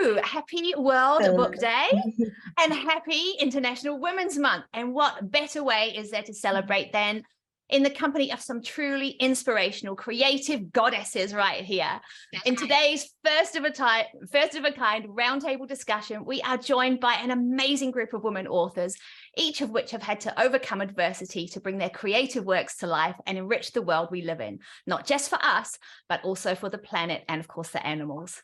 Hello, happy World Hello. Book Day and happy International Women's Month. And what better way is there to celebrate than in the company of some truly inspirational, creative goddesses right here. In today's first of a kind roundtable discussion, we are joined by an amazing group of women authors, each of which have had to overcome adversity to bring their creative works to life and enrich the world we live in, not just for us, but also for the planet and of course the animals.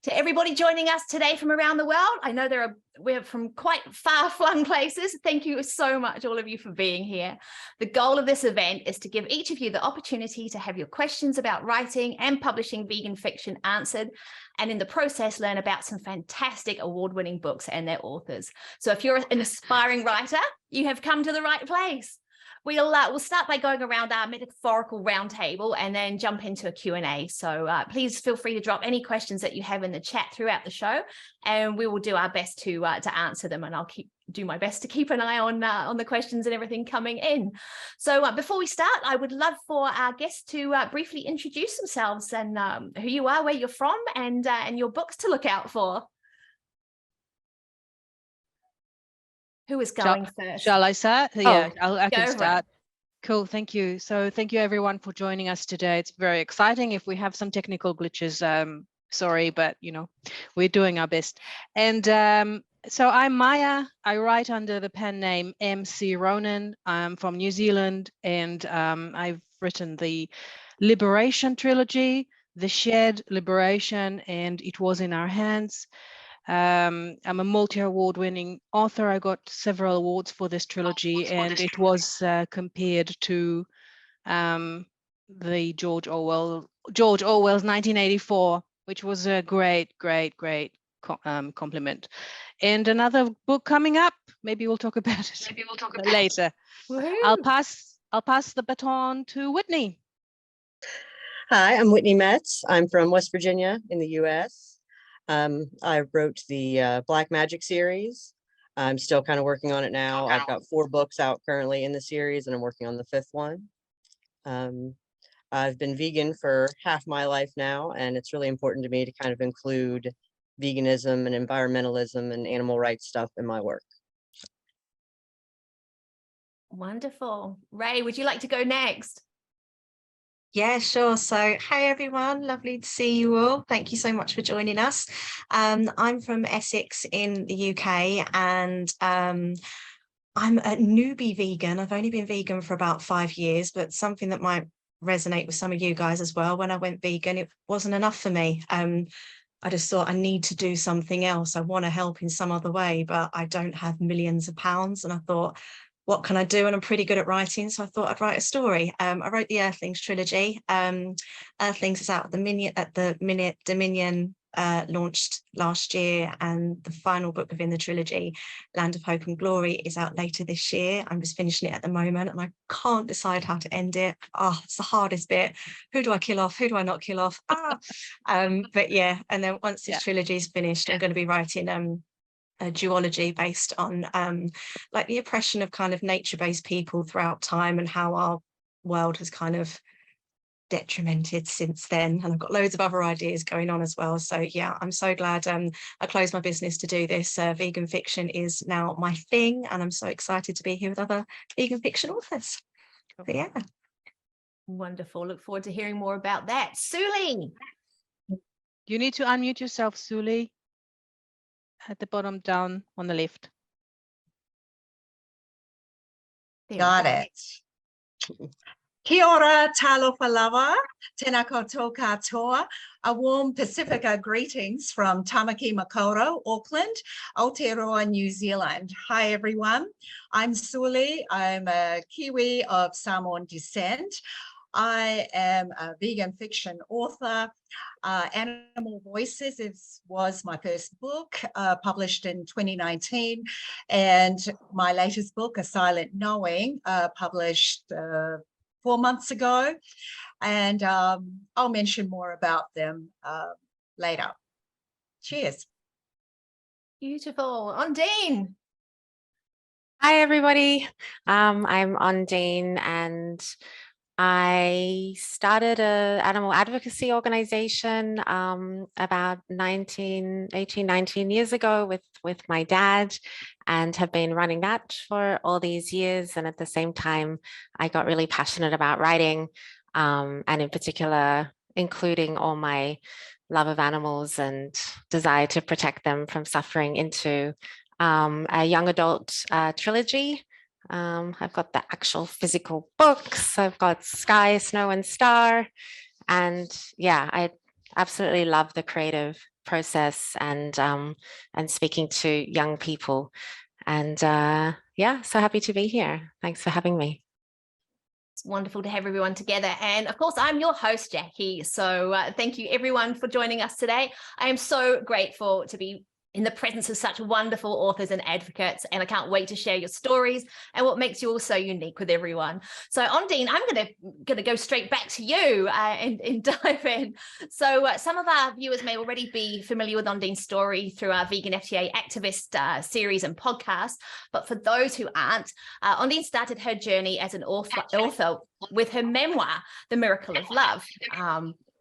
To everybody joining us today from around the world, I know we're from quite far-flung places. Thank you so much, all of you, for being here. The goal of this event is to give each of you the opportunity to have your questions about writing and publishing vegan fiction answered, and in the process, learn about some fantastic award-winning books and their authors. So if you're an aspiring writer, you have come to the right place. We'll start by going around our metaphorical roundtable and then jump into a Q&A. So please feel free to drop any questions that you have in the chat throughout the show, and we will do our best to answer them. And I'll do my best to keep an eye on the questions and everything coming in. So before we start, I would love for our guests to briefly introduce themselves and who you are, where you're from, and your books to look out for. Who is going first? Shall I start? Yeah, I can start. It. Cool, thank you. So thank you everyone for joining us today. It's very exciting. If we have some technical glitches, sorry, but we're doing our best. And so I'm Maya. I write under the pen name MC Ronan. I'm from New Zealand, and I've written the Liberation trilogy, The Shed, Liberation, and It Was in Our Hands. I'm a multi-award winning author. I got several awards for this trilogy, and it was compared to the George Orwell's 1984, which was a great compliment. And another book coming up. Maybe we'll talk about it later. I'll pass the baton to Whitney. Hi, I'm Whitney Metz. I'm from West Virginia in the US. I wrote the Black Magic series. I'm still kind of working on it now. I've got 4 books out currently in the series, and I'm working on the 5th one. I've been vegan for half my life now, and it's really important to me to kind of include veganism and environmentalism and animal rights stuff in my work. Wonderful. Ray, would you like to go next? Yeah, sure. So, hi everyone, lovely to see you all. Thank you so much for joining us. I'm from Essex in the UK, and I'm a newbie vegan. I've only been vegan for about 5 years, but something that might resonate with some of you guys as well. When I went vegan, it wasn't enough for me. I just thought I need to do something else. I want to help in some other way, but I don't have millions of pounds. And I thought, what can I do? And I'm pretty good at writing, so I thought I'd write a story. I wrote the Earthlings trilogy. Earthlings is out at the minute Dominion launched last year, and the final book within the trilogy, Land of Hope and Glory, is out later this year. I'm just finishing it at the moment, and I can't decide how to end it. It's the hardest bit. Who do I kill off? Who do I not kill off? But yeah, and then once this trilogy is finished, I'm going to be writing a duology based on like the oppression of kind of nature-based people throughout time, and how our world has kind of detrimented since then. And I've got loads of other ideas going on as well. So yeah, I'm so glad I closed my business to do this. Vegan fiction is now my thing, and I'm so excited to be here with other vegan fiction authors. But yeah. Wonderful. Look forward to hearing more about that. Suli. You need to unmute yourself, Suli. At the bottom down on the left. Got it. Kia ora, talofa lava, tēnā koutou katoa. A warm Pacifica greetings from Tamaki Makaurau, Auckland, Aotearoa, New Zealand. Hi everyone, I'm Suli. I'm a Kiwi of Samoan descent. I am a vegan fiction author. Animal Voices was my first book, published in 2019, and my latest book, A Silent Knowing, published 4 months ago, and I'll mention more about them later. Cheers. Beautiful. Undine. Hi everybody, I'm Undine, and I started an animal advocacy organization about 18, 19 years ago with my dad, and have been running that for all these years. And at the same time, I got really passionate about writing, and in particular, including all my love of animals and desire to protect them from suffering into a young adult trilogy. I've got the actual physical books. I've got Sky, Snow and Star. And yeah, I absolutely love the creative process and speaking to young people. And yeah, so happy to be here. Thanks for having me. It's wonderful to have everyone together. And of course, I'm your host, Jackie. So thank you everyone for joining us today. I am so grateful to be in the presence of such wonderful authors and advocates, and I can't wait to share your stories and what makes you all so unique with everyone. So Ondine, I'm gonna go straight back to you and dive in. So some of our viewers may already be familiar with Ondine's story through our Vegan FTA Activist series and podcast, but for those who aren't, Ondine started her journey as an author with her memoir, The Miracle of Love.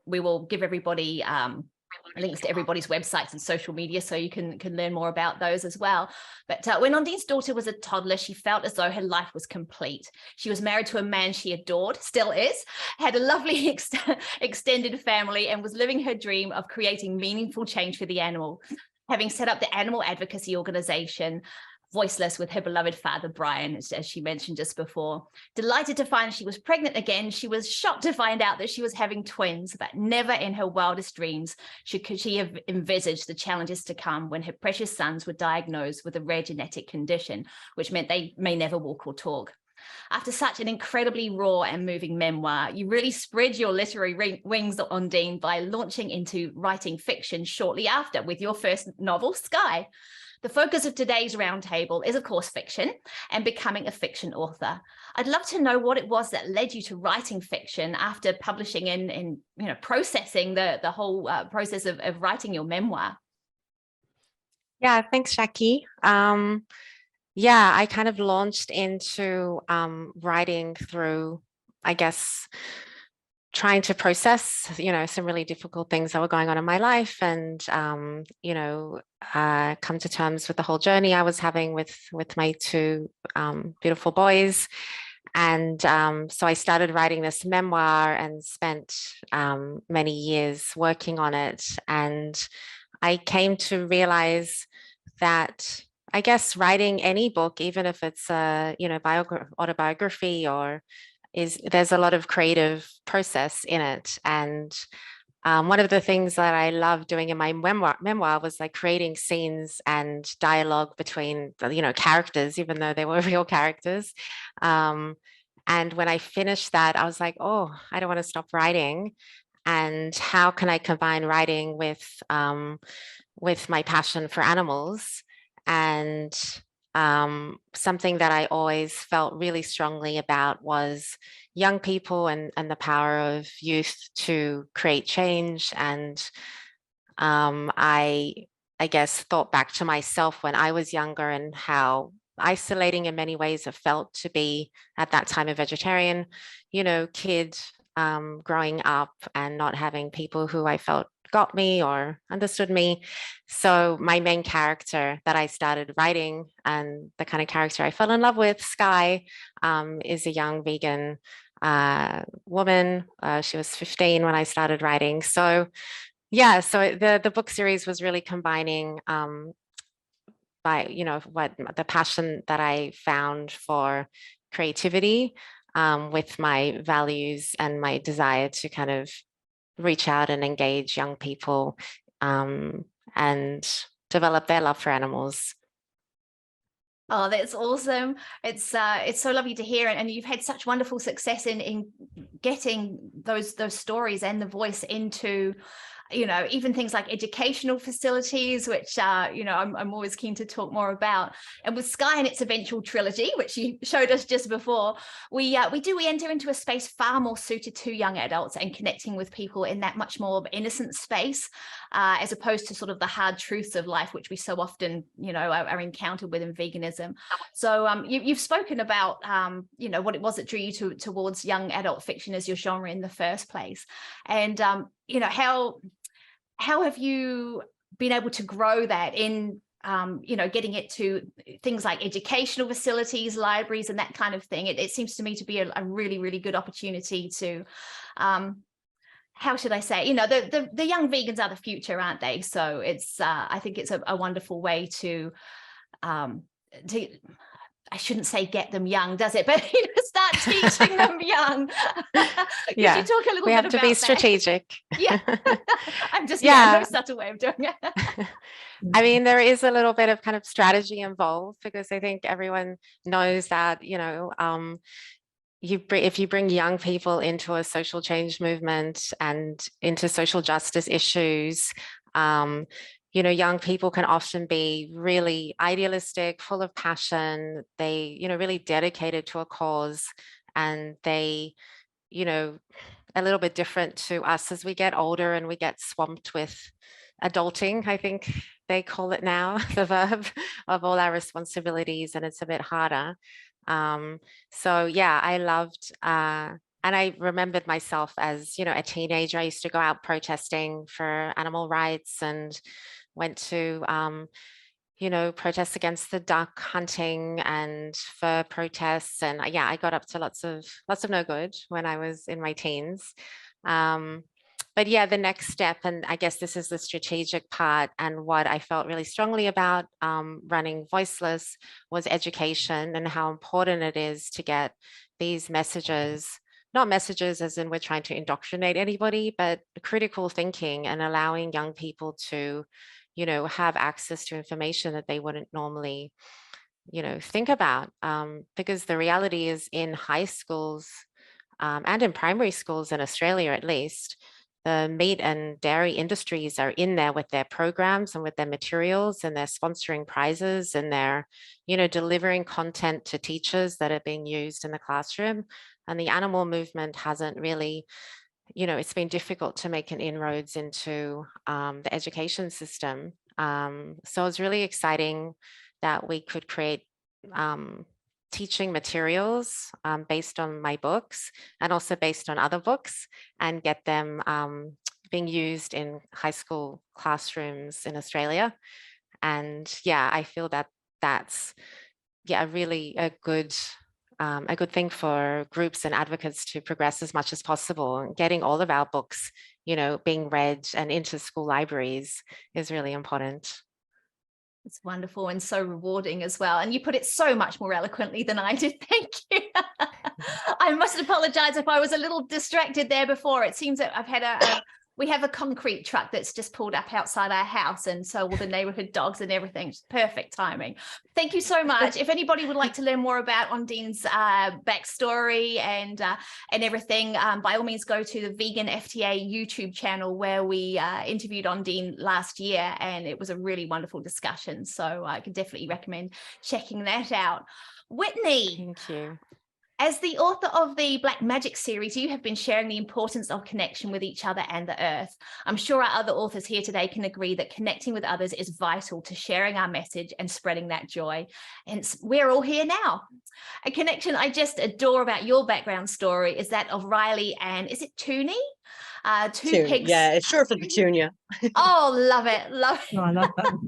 We will give everybody links to everybody's websites and social media so you can learn more about those as well. But when Ondine's daughter was a toddler, she felt as though her life was complete. She was married to a man she adored, still is, had a lovely extended family, and was living her dream of creating meaningful change for the animal, having set up the animal advocacy organization Voiceless with her beloved father, Brian, as she mentioned just before. Delighted to find she was pregnant again, she was shocked to find out that she was having twins, but never in her wildest dreams could she have envisaged the challenges to come when her precious sons were diagnosed with a rare genetic condition, which meant they may never walk or talk. After such an incredibly raw and moving memoir, you really spread your literary wings, Ondine, by launching into writing fiction shortly after with your first novel, Sky. The focus of today's roundtable is, of course, fiction and becoming a fiction author. I'd love to know what it was that led you to writing fiction after publishing and processing the whole process of writing your memoir. Yeah, thanks, Jackie. Yeah, I kind of launched into writing through, I guess, trying to process, some really difficult things that were going on in my life, and, come to terms with the whole journey I was having with my two beautiful boys. And so I started writing this memoir and spent many years working on it. And I came to realize that, I guess, writing any book, even if it's a, autobiography there's a lot of creative process in it. And one of the things that I love doing in my memoir was like creating scenes and dialogue between, characters, even though they were real characters. And when I finished that, I was like, oh, I don't want to stop writing. And how can I combine writing with my passion for animals? And something that I always felt really strongly about was young people and the power of youth to create change. And I guess thought back to myself when I was younger and how isolating in many ways it felt to be at that time a vegetarian, kid growing up and not having people who I felt got me or understood me. So my main character that I started writing, and the kind of character I fell in love with, Sky, is a young vegan woman. She was 15 when I started writing. So yeah, so the book series was really combining by what the passion that I found for creativity with my values and my desire to kind of reach out and engage young people and develop their love for animals. Oh, that's awesome. It's so lovely to hear. And you've had such wonderful success in getting those stories and the voice into you know, even things like educational facilities, which, you know, I'm always keen to talk more about. And with Sky and its eventual trilogy, which you showed us just before, we enter into a space far more suited to young adults and connecting with people in that much more innocent space, as opposed to sort of the hard truths of life, which we so often, you know, are encountered within veganism. So you've spoken about, you know, what it was that drew you towards young adult fiction as your genre in the first place. And, you know, how have you been able to grow that in, you know, getting it to things like educational facilities, libraries, and that kind of thing? It seems to me to be a really, really good opportunity to, how should I say, you know, the young vegans are the future, aren't they? So it's, I think it's a wonderful way to, I shouldn't say get them young, does it? But you know, start teaching them young. Yeah, you talk a little we bit have to about be that? strategic. Yeah, I'm just, Yeah. no subtle way of doing it. I mean, there is a little bit of kind of strategy involved, because I think everyone knows that, you know, if you bring young people into a social change movement and into social justice issues, you know, young people can often be really idealistic, full of passion. They, you know, really dedicated to a cause, and they, you know, a little bit different to us as we get older and we get swamped with adulting, I think they call it now, the verb of all our responsibilities, and it's a bit harder. So yeah, I loved, and I remembered myself as, you know, a teenager. I used to go out protesting for animal rights and went to, you know, protests against the duck hunting and fur protests. And yeah, I got up to lots of no good when I was in my teens. But yeah, the next step, and I guess this is the strategic part, and what I felt really strongly about running Voiceless was education, and how important it is to get these messages, not messages as in we're trying to indoctrinate anybody, but critical thinking and allowing young people to, you know, have access to information that they wouldn't normally, you know, think about. Because the reality is, in high schools and in primary schools in Australia, at least, the meat and dairy industries are in there with their programs and with their materials, and they're sponsoring prizes, and they're, you know, delivering content to teachers that are being used in the classroom. And the animal movement hasn't really, you know, it's been difficult to make an inroads into the education system. So it's really exciting that we could create teaching materials based on my books, and also based on other books, and get them being used in high school classrooms in Australia. And yeah, I feel that that's, yeah, really a good thing for groups and advocates to progress as much as possible. And getting all of our books, you know, being read and into school libraries is really important. It's wonderful and so rewarding as well. And you put it so much more eloquently than I did. Thank you. I must apologize if I was a little distracted there before. It seems that I've had we have a concrete truck that's just pulled up outside our house, and so all the neighborhood dogs and everything. It's perfect timing. Thank you so much. If anybody would like to learn more about Ondine's backstory and everything, by all means go to the Vegan FTA YouTube channel, where we interviewed Ondine last year, and it was a really wonderful discussion. So I can definitely recommend checking that out. Whitney. Thank you. As the author of the Black Magic series, you have been sharing the importance of connection with each other and the earth. I'm sure our other authors here today can agree that connecting with others is vital to sharing our message and spreading that joy. And we're all here now. A connection I just adore about your background story is that of Riley and, is it Toonie? Two pigs. Yeah, it's short for Petunia. Oh, love it. Love it. Oh, I love that.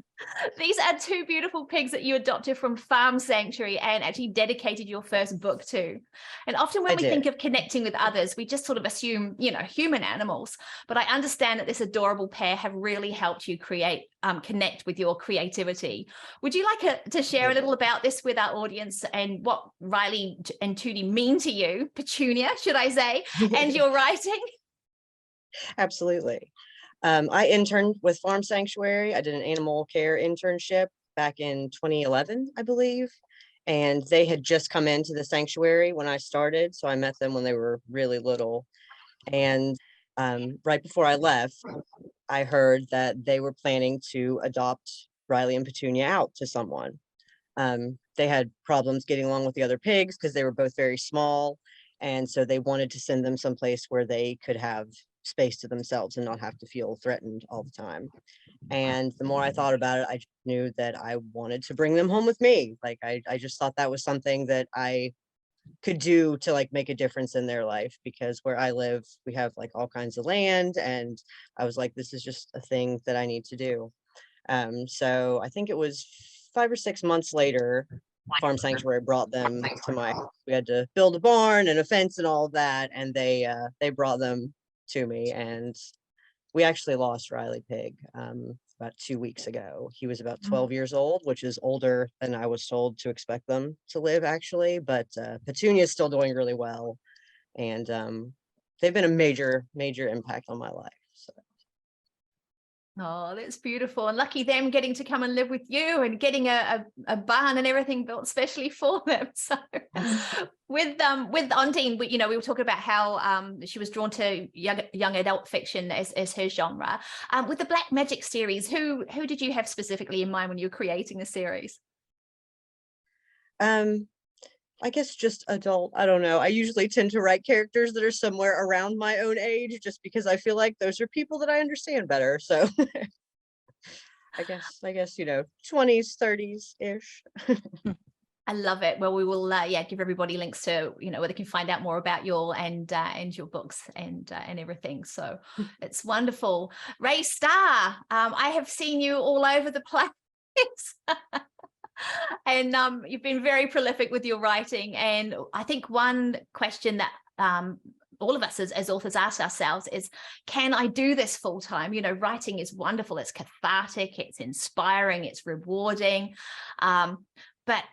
These are two beautiful pigs that you adopted from Farm Sanctuary and actually dedicated your first book to. And often when we think of connecting with others, we just sort of assume, you know, human animals. But I understand that this adorable pair have really helped you connect with your creativity. Would you like to share a little about this with our audience, and what Riley and Toonie mean to you, Petunia, should I say, and your writing? Absolutely. I interned with Farm Sanctuary. I did an animal care internship back in 2011, I believe. And they had just come into the sanctuary when I started. So I met them when they were really little. And right before I left, I heard that they were planning to adopt Riley and Petunia out to someone. They had problems getting along with the other pigs because they were both very small. And so they wanted to send them someplace where they could have space to themselves and not have to feel threatened all the time. And the more I thought about it, I just knew that I wanted to bring them home with me. Like, I just thought that was something that I could do to like make a difference in their life, because where I live, we have like all kinds of land, and I was like, this is just a thing that I need to do. So I think it was 5 or 6 months later, Farm Sanctuary brought them to my house. We had to build a barn and a fence and all of that, and they brought them to me. And we actually lost Riley Pig about 2 weeks ago. He was about 12 years old, which is older than I was told to expect them to live, actually. But Petunia is still doing really well, and they've been a major impact on my life. So. Oh, that's beautiful. And lucky them getting to come and live with you and getting a barn and everything built specially for them. So with Ondine, we were talking about how she was drawn to young adult fiction as her genre. With the Black Magic series, who did you have specifically in mind when you were creating the series? I guess just adult. I don't know. I usually tend to write characters that are somewhere around my own age, just because I feel like those are people that I understand better. So I guess 20s, 30s ish. I love it. Well, we will give everybody links to where they can find out more about you all and your books and everything. So it's wonderful. Ray Starr, I have seen you all over the place. And you've been very prolific with your writing. And I think one question that all of us as authors ask ourselves is, can I do this full time? Writing is wonderful. It's cathartic. It's inspiring. It's rewarding. But,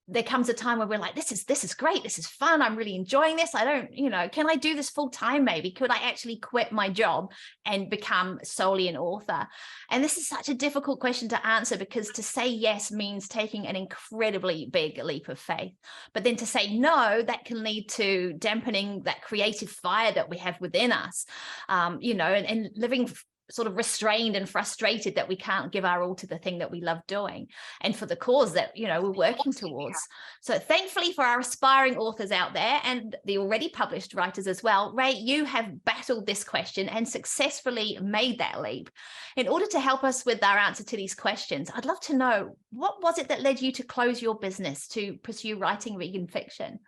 there comes a time where we're like, this is great. This is fun. I'm really enjoying this. I don't, can I do this full time? Maybe could I actually quit my job and become solely an author? And this is such a difficult question to answer, because to say yes means taking an incredibly big leap of faith. But then to say no, that can lead to dampening that creative fire that we have within us, and living sort of restrained and frustrated that we can't give our all to the thing that we love doing and for the cause that we're working towards. So thankfully for our aspiring authors out there and the already published writers as well, Ray, you have battled this question and successfully made that leap. In order to help us with our answer to these questions, I'd love to know, what was it that led you to close your business to pursue writing vegan fiction?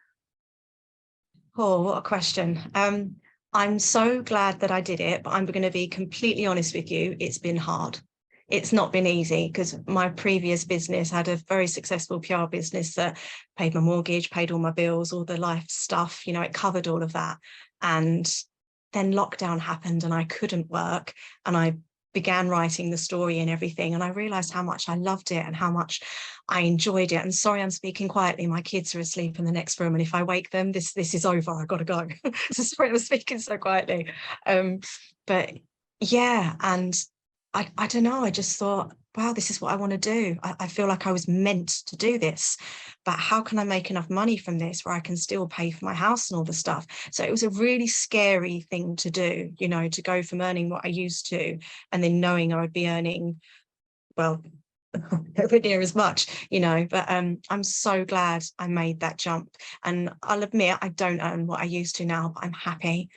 Oh, what a question. I'm so glad that I did it, but I'm going to be completely honest with you. It's been hard. It's not been easy, because my previous business had a very successful PR business that paid my mortgage, paid all my bills, all the life stuff, it covered all of that. And then lockdown happened and I couldn't work, and I began writing the story and everything, and I realized how much I loved it and how much I enjoyed it. And sorry, I'm speaking quietly. My kids are asleep in the next room, and if I wake them, this is over. I got to go. So sorry, I'm speaking so quietly. But yeah, and I don't know. I just thought, wow, this is what I want to do. I feel like I was meant to do this, but how can I make enough money from this where I can still pay for my house and all the stuff? So it was a really scary thing to do, to go from earning what I used to and then knowing I would be earning, well, nowhere near as much, but I'm so glad I made that jump. And I'll admit, I don't earn what I used to now, but I'm happy.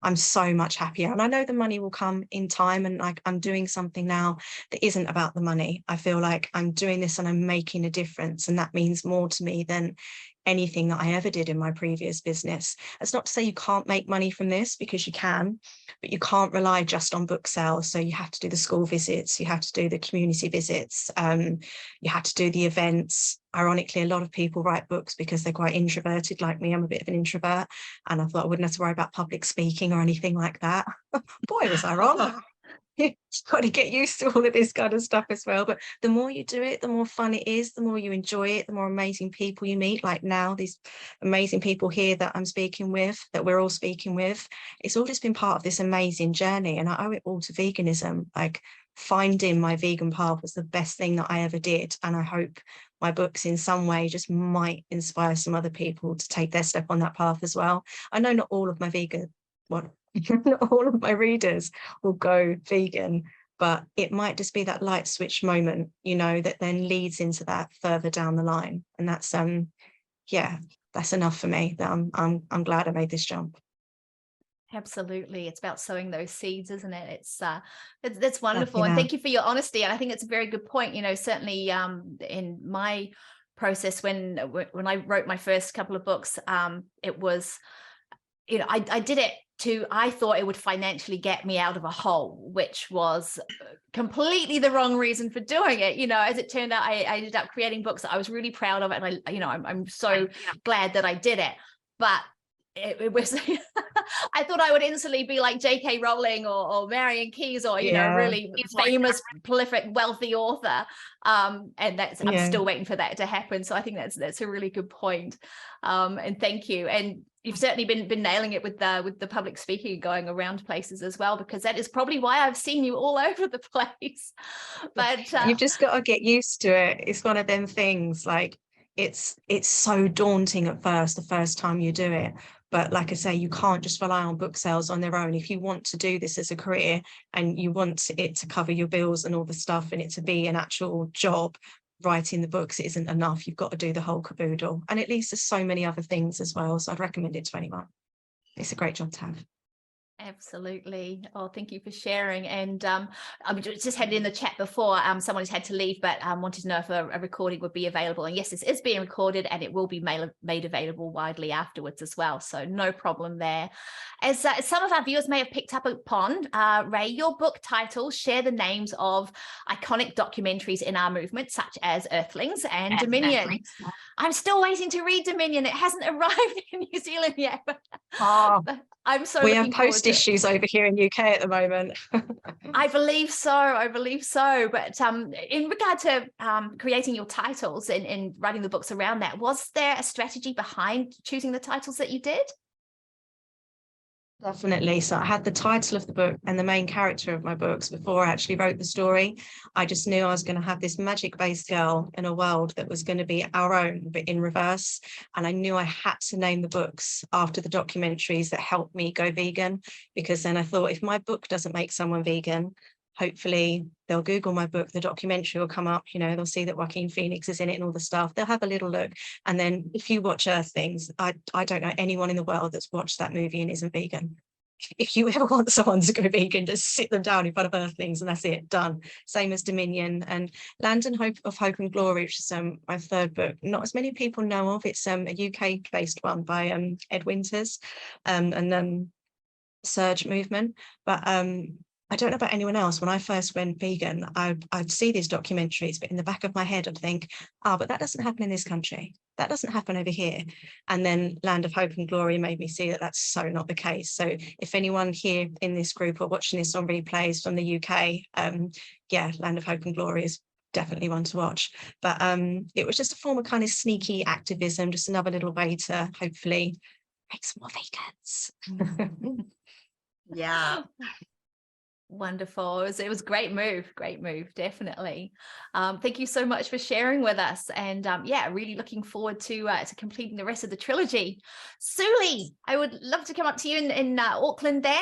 I'm so much happier. And I know the money will come in time, and like I'm doing something now that isn't about the money. I feel like I'm doing this and I'm making a difference. And that means more to me than anything that I ever did in my previous business. It's not to say you can't make money from this, because you can, but you can't rely just on book sales. So you have to do the school visits, you have to do the community visits, you have to do the events. Ironically, a lot of people write books because they're quite introverted like me. I'm a bit of an introvert, and I thought I wouldn't have to worry about public speaking or anything like that. Boy, was I wrong. You've got to get used to all of this kind of stuff as well. But the more you do it, the more fun it is, the more you enjoy it, the more amazing people you meet. Like now, these amazing people here that I'm speaking with, that we're all speaking with, it's all just been part of this amazing journey. And I owe it all to veganism. Like, finding my vegan path was the best thing that I ever did. And I hope my books in some way just might inspire some other people to take their step on that path as well. I know not all of my vegan, well, Not all of my readers will go vegan, but it might just be that light switch moment, you know, that then leads into that further down the line. And that's yeah, that's enough for me. That I'm glad I made this jump. Absolutely. It's about sowing those seeds, isn't it? That's wonderful. Exactly And that. thank you for your honesty. And I think it's a very good point. You know, certainly in my process, when I wrote my first couple of books, it was, you know, I did it I thought it would financially get me out of a hole, which was completely the wrong reason for doing it. You know, as it turned out, I ended up creating books that I was really proud of. And I'm so glad that I did it. But it was, I thought I would instantly be like J.K. Rowling or Marion Keyes or, you know, really famous, prolific, wealthy author. And I'm still waiting for that to happen. So I think that's a really good point. And thank you. And you've certainly been nailing it with the public speaking, going around places as well, because that is probably why I've seen you all over the place. But you've just got to get used to it. It's one of them things, like it's so daunting at first, the first time you do it. But like I say, you can't just rely on book sales on their own. If you want to do this as a career and you want it to cover your bills and all the stuff and it to be an actual job, writing the books isn't enough. You've got to do the whole caboodle. And at least there's so many other things as well. So I'd recommend it to anyone. It's a great job to have. Absolutely. Oh, thank you for sharing. And I just had it in the chat before, someone has had to leave, but wanted to know if a recording would be available. And yes, this is being recorded and it will be made available widely afterwards as well. So no problem there. As some of our viewers may have picked up upon, Ray, your book titles share the names of iconic documentaries in our movement, such as Earthlings and Dominion. I'm still waiting to read Dominion. It hasn't arrived in New Zealand yet. But I'm so we have post issues over here in UK at the moment. I believe so. But in regard to creating your titles and writing the books around that, was there a strategy behind choosing the titles that you did? Definitely. So I had the title of the book and the main character of my books before I actually wrote the story. I just knew I was going to have this magic-based girl in a world that was going to be our own, but in reverse. And I knew I had to name the books after the documentaries that helped me go vegan, because then I thought, if my book doesn't make someone vegan, hopefully they'll Google my book, the documentary will come up, you know, they'll see that Joaquin Phoenix is in it and all the stuff. They'll have a little look. And then if you watch Earthlings, I don't know anyone in the world that's watched that movie and isn't vegan. If you ever want someone to go vegan, just sit them down in front of Earthlings and that's it, done. Same as Dominion and Land and Hope and Glory, which is my third book. Not as many people know of. It's a UK-based one by Ed Winters and Surge Movement. But I don't know about anyone else. When I first went vegan, I'd see these documentaries, but in the back of my head, I'd think, but that doesn't happen in this country. That doesn't happen over here. And then Land of Hope and Glory made me see that that's so not the case. So if anyone here in this group or watching this on replays from the UK, Land of Hope and Glory is definitely one to watch. But it was just a form of kind of sneaky activism, just another little way to hopefully make some more vegans. Yeah. Wonderful. It was a great move, definitely. Thank you so much for sharing with us. And really looking forward to completing the rest of the trilogy. Suli, I would love to come up to you in Auckland there.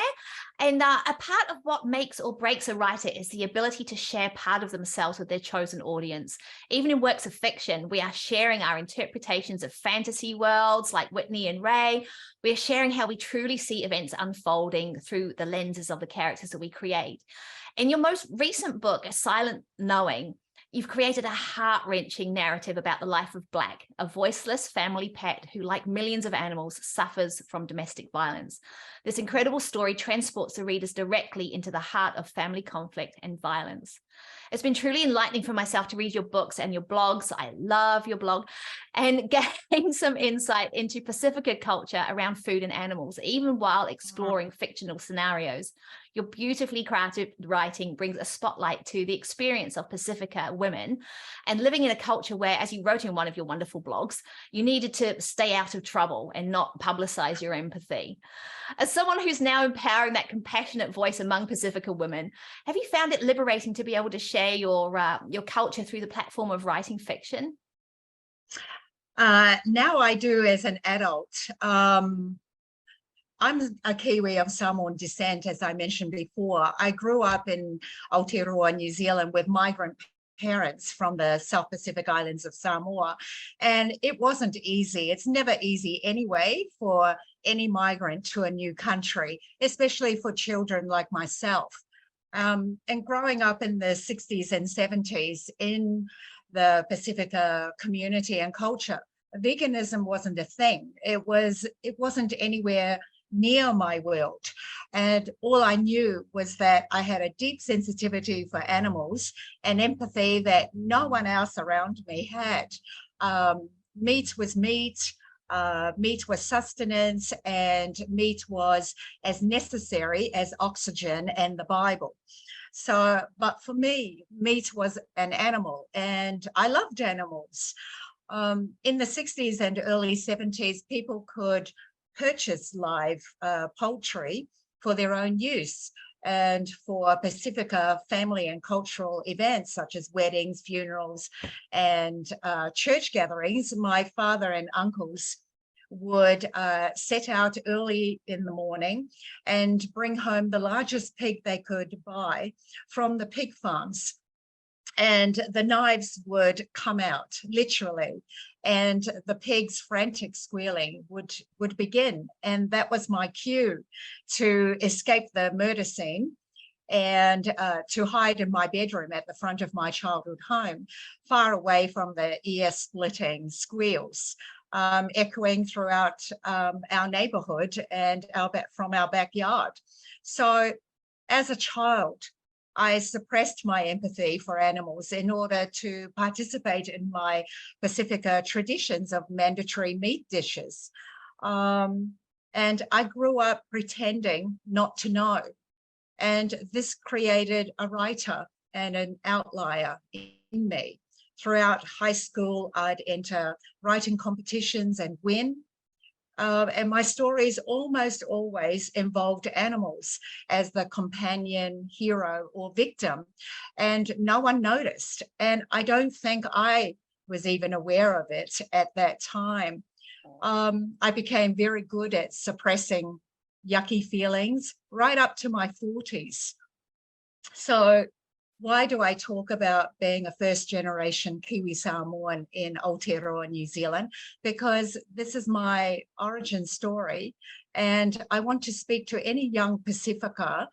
And a part of what makes or breaks a writer is the ability to share part of themselves with their chosen audience. Even in works of fiction, we are sharing our interpretations of fantasy worlds like Whitney and Ray. We are sharing how we truly see events unfolding through the lenses of the characters that we create. In your most recent book, A Silent Knowing, you've created a heart-wrenching narrative about the life of Black, a voiceless family pet who, like millions of animals, suffers from domestic violence. This incredible story transports the readers directly into the heart of family conflict and violence. It's been truly enlightening for myself to read your books and your blogs. I love your blog, and gain some insight into Pacifica culture around food and animals, even while exploring fictional scenarios. Your beautifully crafted writing brings a spotlight to the experience of Pacifica women and living in a culture where, as you wrote in one of your wonderful blogs, you needed to stay out of trouble and not publicize your empathy. As someone who's now empowering that compassionate voice among Pacifica women, have you found it liberating to be able to share your culture through the platform of writing fiction? Now I do as an adult. I'm a Kiwi of Samoan descent, as I mentioned before. I grew up in Aotearoa, New Zealand, with migrant parents from the South Pacific Islands of Samoa. And it wasn't easy. It's never easy anyway for any migrant to a new country, especially for children like myself. And growing up in the 60s and 70s in the Pacifica community and culture, veganism wasn't a thing. It wasn't anywhere near my world. And all I knew was that I had a deep sensitivity for animals and empathy that no one else around me had. Meat was meat. Meat was sustenance, and meat was as necessary as oxygen and the Bible. So, but for me, meat was an animal, and I loved animals. In the 60s and early 70s, people could purchase live poultry for their own use and for Pacifica family and cultural events such as weddings, funerals, and church gatherings. My father and uncles would set out early in the morning and bring home the largest pig they could buy from the pig farms. And the knives would come out, literally, and the pig's frantic squealing would begin. And that was my cue to escape the murder scene and to hide in my bedroom at the front of my childhood home, far away from the ear-splitting squeals, echoing throughout our neighborhood and from our backyard. So as a child, I suppressed my empathy for animals in order to participate in my Pacifica traditions of mandatory meat dishes. And I grew up pretending not to know. And this created a writer and an outlier in me. Throughout high school, I'd enter writing competitions and win. And my stories almost always involved animals as the companion, hero, or victim, and no one noticed. And I don't think I was even aware of it at that time. I became very good at suppressing yucky feelings right up to my 40s. So why do I talk about being a first-generation Kiwi Samoan in Aotearoa, New Zealand? Because this is my origin story, and I want to speak to any young Pacifica,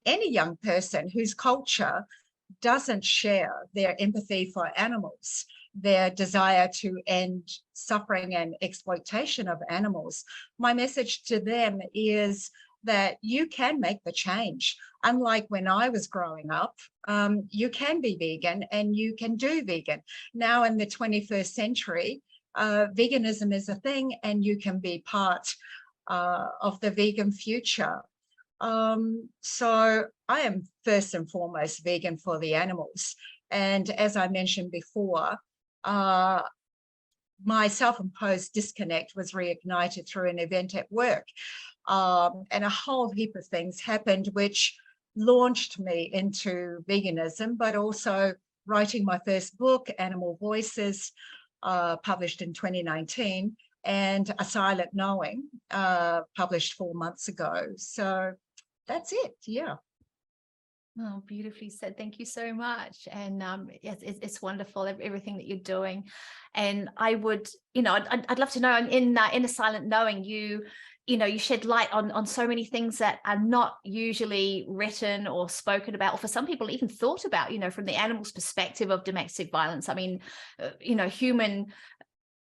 any young person whose culture doesn't share their empathy for animals, their desire to end suffering and exploitation of animals. My message to them is that you can make the change. Unlike when I was growing up, you can be vegan and you can do vegan. Now in the 21st century, veganism is a thing and you can be part of the vegan future. So I am first and foremost vegan for the animals. And as I mentioned before, my self-imposed disconnect was reignited through an event at work. And a whole heap of things happened which launched me into veganism, but also writing my first book, Animal Voices, published in 2019, and A Silent Knowing, published 4 months ago. So that's it, yeah. Oh, beautifully said. Thank you so much. And yes, it's wonderful, everything that you're doing. And I would, I'd love to know, in A Silent Knowing, you shed light on so many things that are not usually written or spoken about, or for some people even thought about, from the animal's perspective of domestic violence. I mean,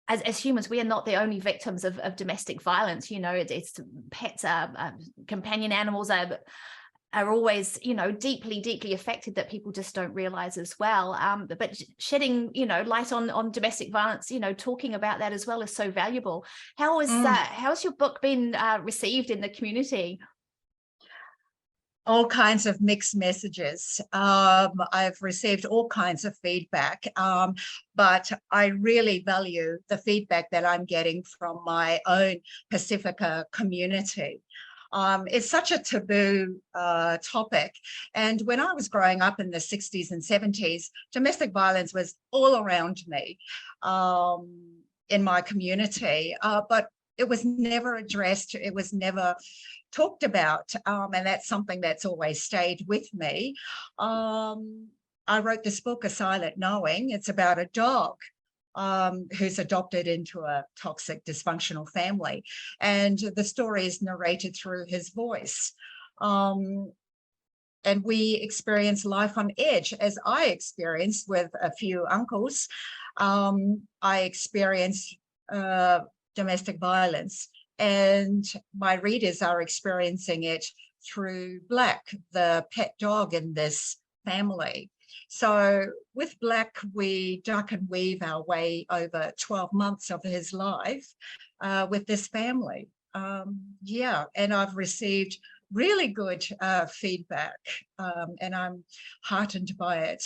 as humans, we are not the only victims of domestic violence. It's pets, companion animals are always, deeply affected, that people just don't realize as well. But shedding, light on domestic violence, talking about that as well is so valuable. How is how's your book been received in the community? All kinds of mixed messages. I've received all kinds of feedback, but I really value the feedback that I'm getting from my own Pacifica community. It's such a taboo topic. And when I was growing up in the 60s and 70s, domestic violence was all around me in my community. But it was never addressed. It was never talked about. And that's something that's always stayed with me. I wrote this book, A Silent Knowing. It's about a dog who's adopted into a toxic, dysfunctional family. And the story is narrated through his voice. And we experience life on edge, as I experienced with a few uncles. I experienced domestic violence, and my readers are experiencing it through Black, the pet dog in this family. So with Black, we duck and weave our way over 12 months of his life with this family. Yeah, and I've received really good feedback, and I'm heartened by it.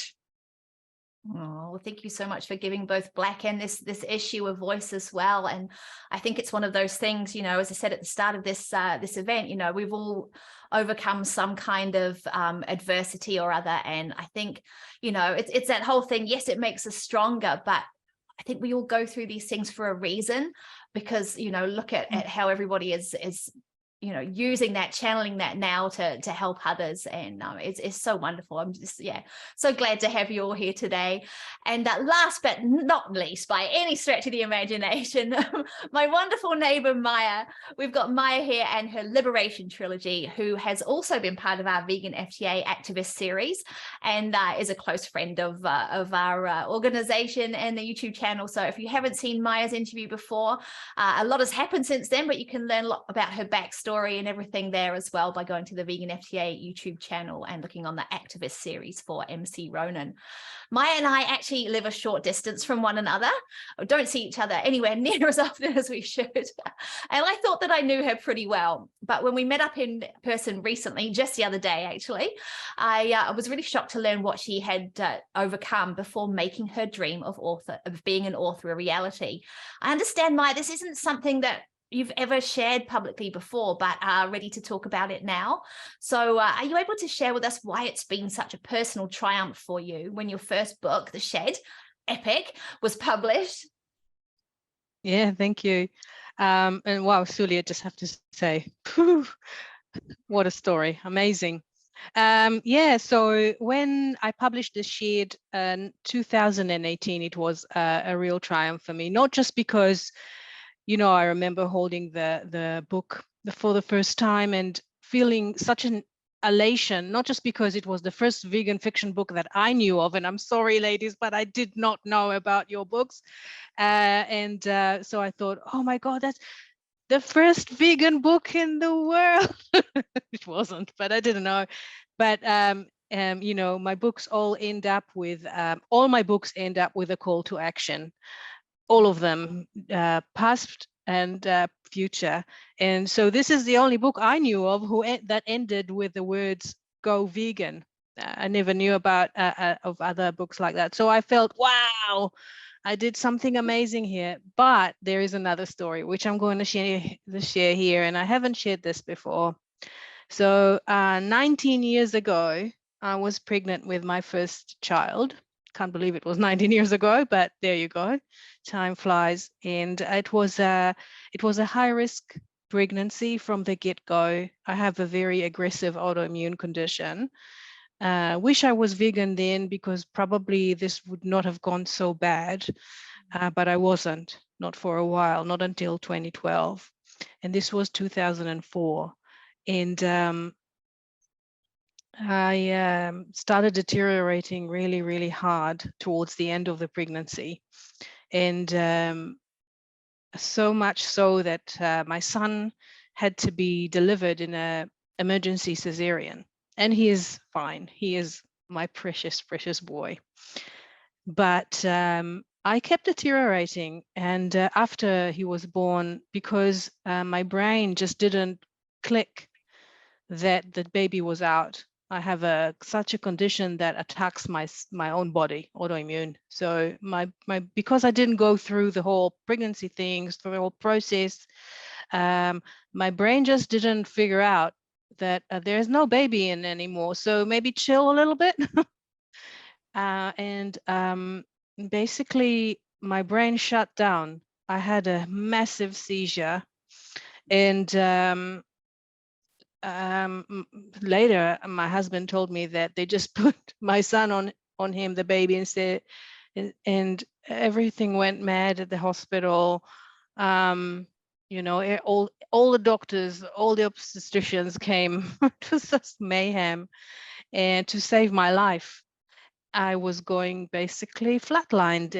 Oh, well, thank you so much for giving both Black and this issue a voice as well. And I think it's one of those things, you know, as I said at the start of this this event, you know, we've all overcome some kind of adversity or other. And I think, you know, it's that whole thing. Yes, it makes us stronger, but I think we all go through these things for a reason, because, you know, look at how everybody is you know, using that, channeling that now to help others. And it's so wonderful. I'm just, yeah, so glad to have you all here today. And last but not least, by any stretch of the imagination, my wonderful neighbor, Maya. We've got Maya here and her Liberation Trilogy, who has also been part of our Vegan FTA activist series, and is a close friend of our organization and the YouTube channel. So if you haven't seen Maya's interview before, a lot has happened since then, but you can learn a lot about her backstory and everything there as well by going to the Vegan FTA YouTube channel and looking on the activist series for MC Ronan. Maya and I actually live a short distance from one another. We don't see each other anywhere near as often as we should. And I thought that I knew her pretty well. But when we met up in person recently, just the other day, actually, I was really shocked to learn what she had overcome before making her dream of being an author a reality. I understand, Maya, this isn't something that you've ever shared publicly before, but are ready to talk about it now. So are you able to share with us why it's been such a personal triumph for you when your first book, The Shed, Epic, was published? Yeah, thank you. And wow, Suli, I just have to say, whew, what a story, amazing. Yeah, so when I published The Shed in 2018, it was a real triumph for me, not just because, you know, I remember holding the book for the first time and feeling such an elation, not just because it was the first vegan fiction book that I knew of, and I'm sorry, ladies, but I did not know about your books. So I thought, oh my God, that's the first vegan book in the world. It wasn't, but I didn't know. But you know, my books all end up with all my books end up with a call to action. All of them, past and future. And so this is the only book I knew of that ended with the words "Go Vegan." I never knew about of other books like that. So I felt, wow, I did something amazing here. But there is another story which I'm going to share here, and I haven't shared this before. So 19 years ago, I was pregnant with my first child. Can't believe it was 19 years ago, but there you go. Time flies. And it was a high-risk pregnancy from the get-go. I have a very aggressive autoimmune condition. Wish I was vegan then, because probably this would not have gone so bad, but I wasn't, not for a while, not until 2012. And this was 2004. And I started deteriorating really, really hard towards the end of the pregnancy. And so much so that my son had to be delivered in an emergency cesarean. And he is fine. He is my precious, precious boy. But I kept deteriorating. And after he was born, because my brain just didn't click that the baby was out. I have such a condition that attacks my own body, autoimmune. So because I didn't go through the whole pregnancy things, the whole process, my brain just didn't figure out that there's no baby in anymore. So maybe chill a little bit. Basically my brain shut down. I had a massive seizure And later, my husband told me that they just put my son on him, the baby, instead, and everything went mad at the hospital. You know, all the doctors, all the obstetricians came. It was just mayhem. And to save my life, I was going basically flatlined,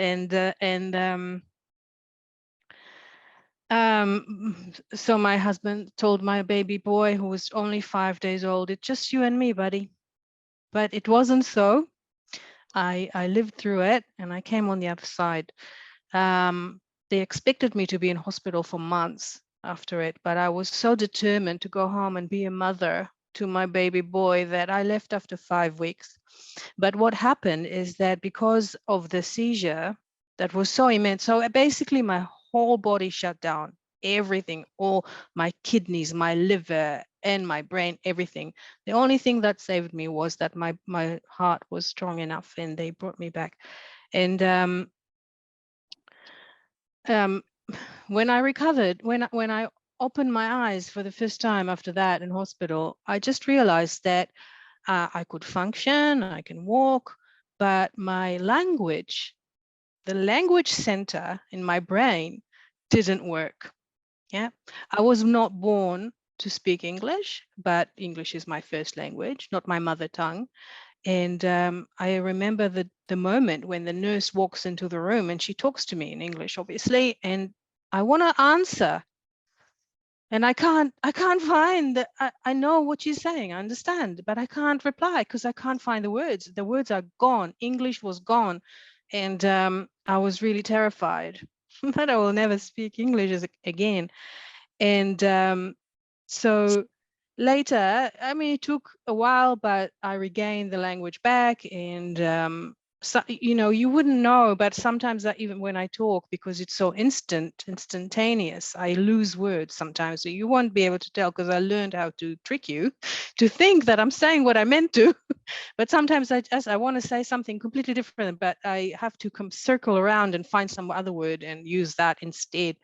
so my husband told my baby boy, who was only 5 days old, "It's just you and me, buddy." But it wasn't so. I lived through it and I came on the other side. They expected me to be in hospital for months after it, but I was so determined to go home and be a mother to my baby boy that I left after 5 weeks. But what happened is that because of the seizure that was so immense, so basically my whole body shut down, everything, all my kidneys, my liver, and my brain, everything. The only thing that saved me was that my heart was strong enough, and they brought me back. And when I recovered, when I opened my eyes for the first time after that in hospital, I just realized that I could function, I can walk, but my language, the language center in my brain didn't work. Yeah, I was not born to speak English, but English is my first language, not my mother tongue. And I remember the moment when the nurse walks into the room and she talks to me in English, obviously, and I want to answer. And I can't find that. I know what she's saying, I understand, but I can't reply because I can't find the words. The words are gone. English was gone. And I was really terrified that I will never speak English again. And so later, I mean, it took a while, but I regained the language back. And so, you know, you wouldn't know, but sometimes even when I talk, because it's so instantaneous, I lose words sometimes. So you won't be able to tell, because I learned how to trick you to think that I'm saying what I meant to. But sometimes I want to say something completely different, but I have to circle around and find some other word and use that instead.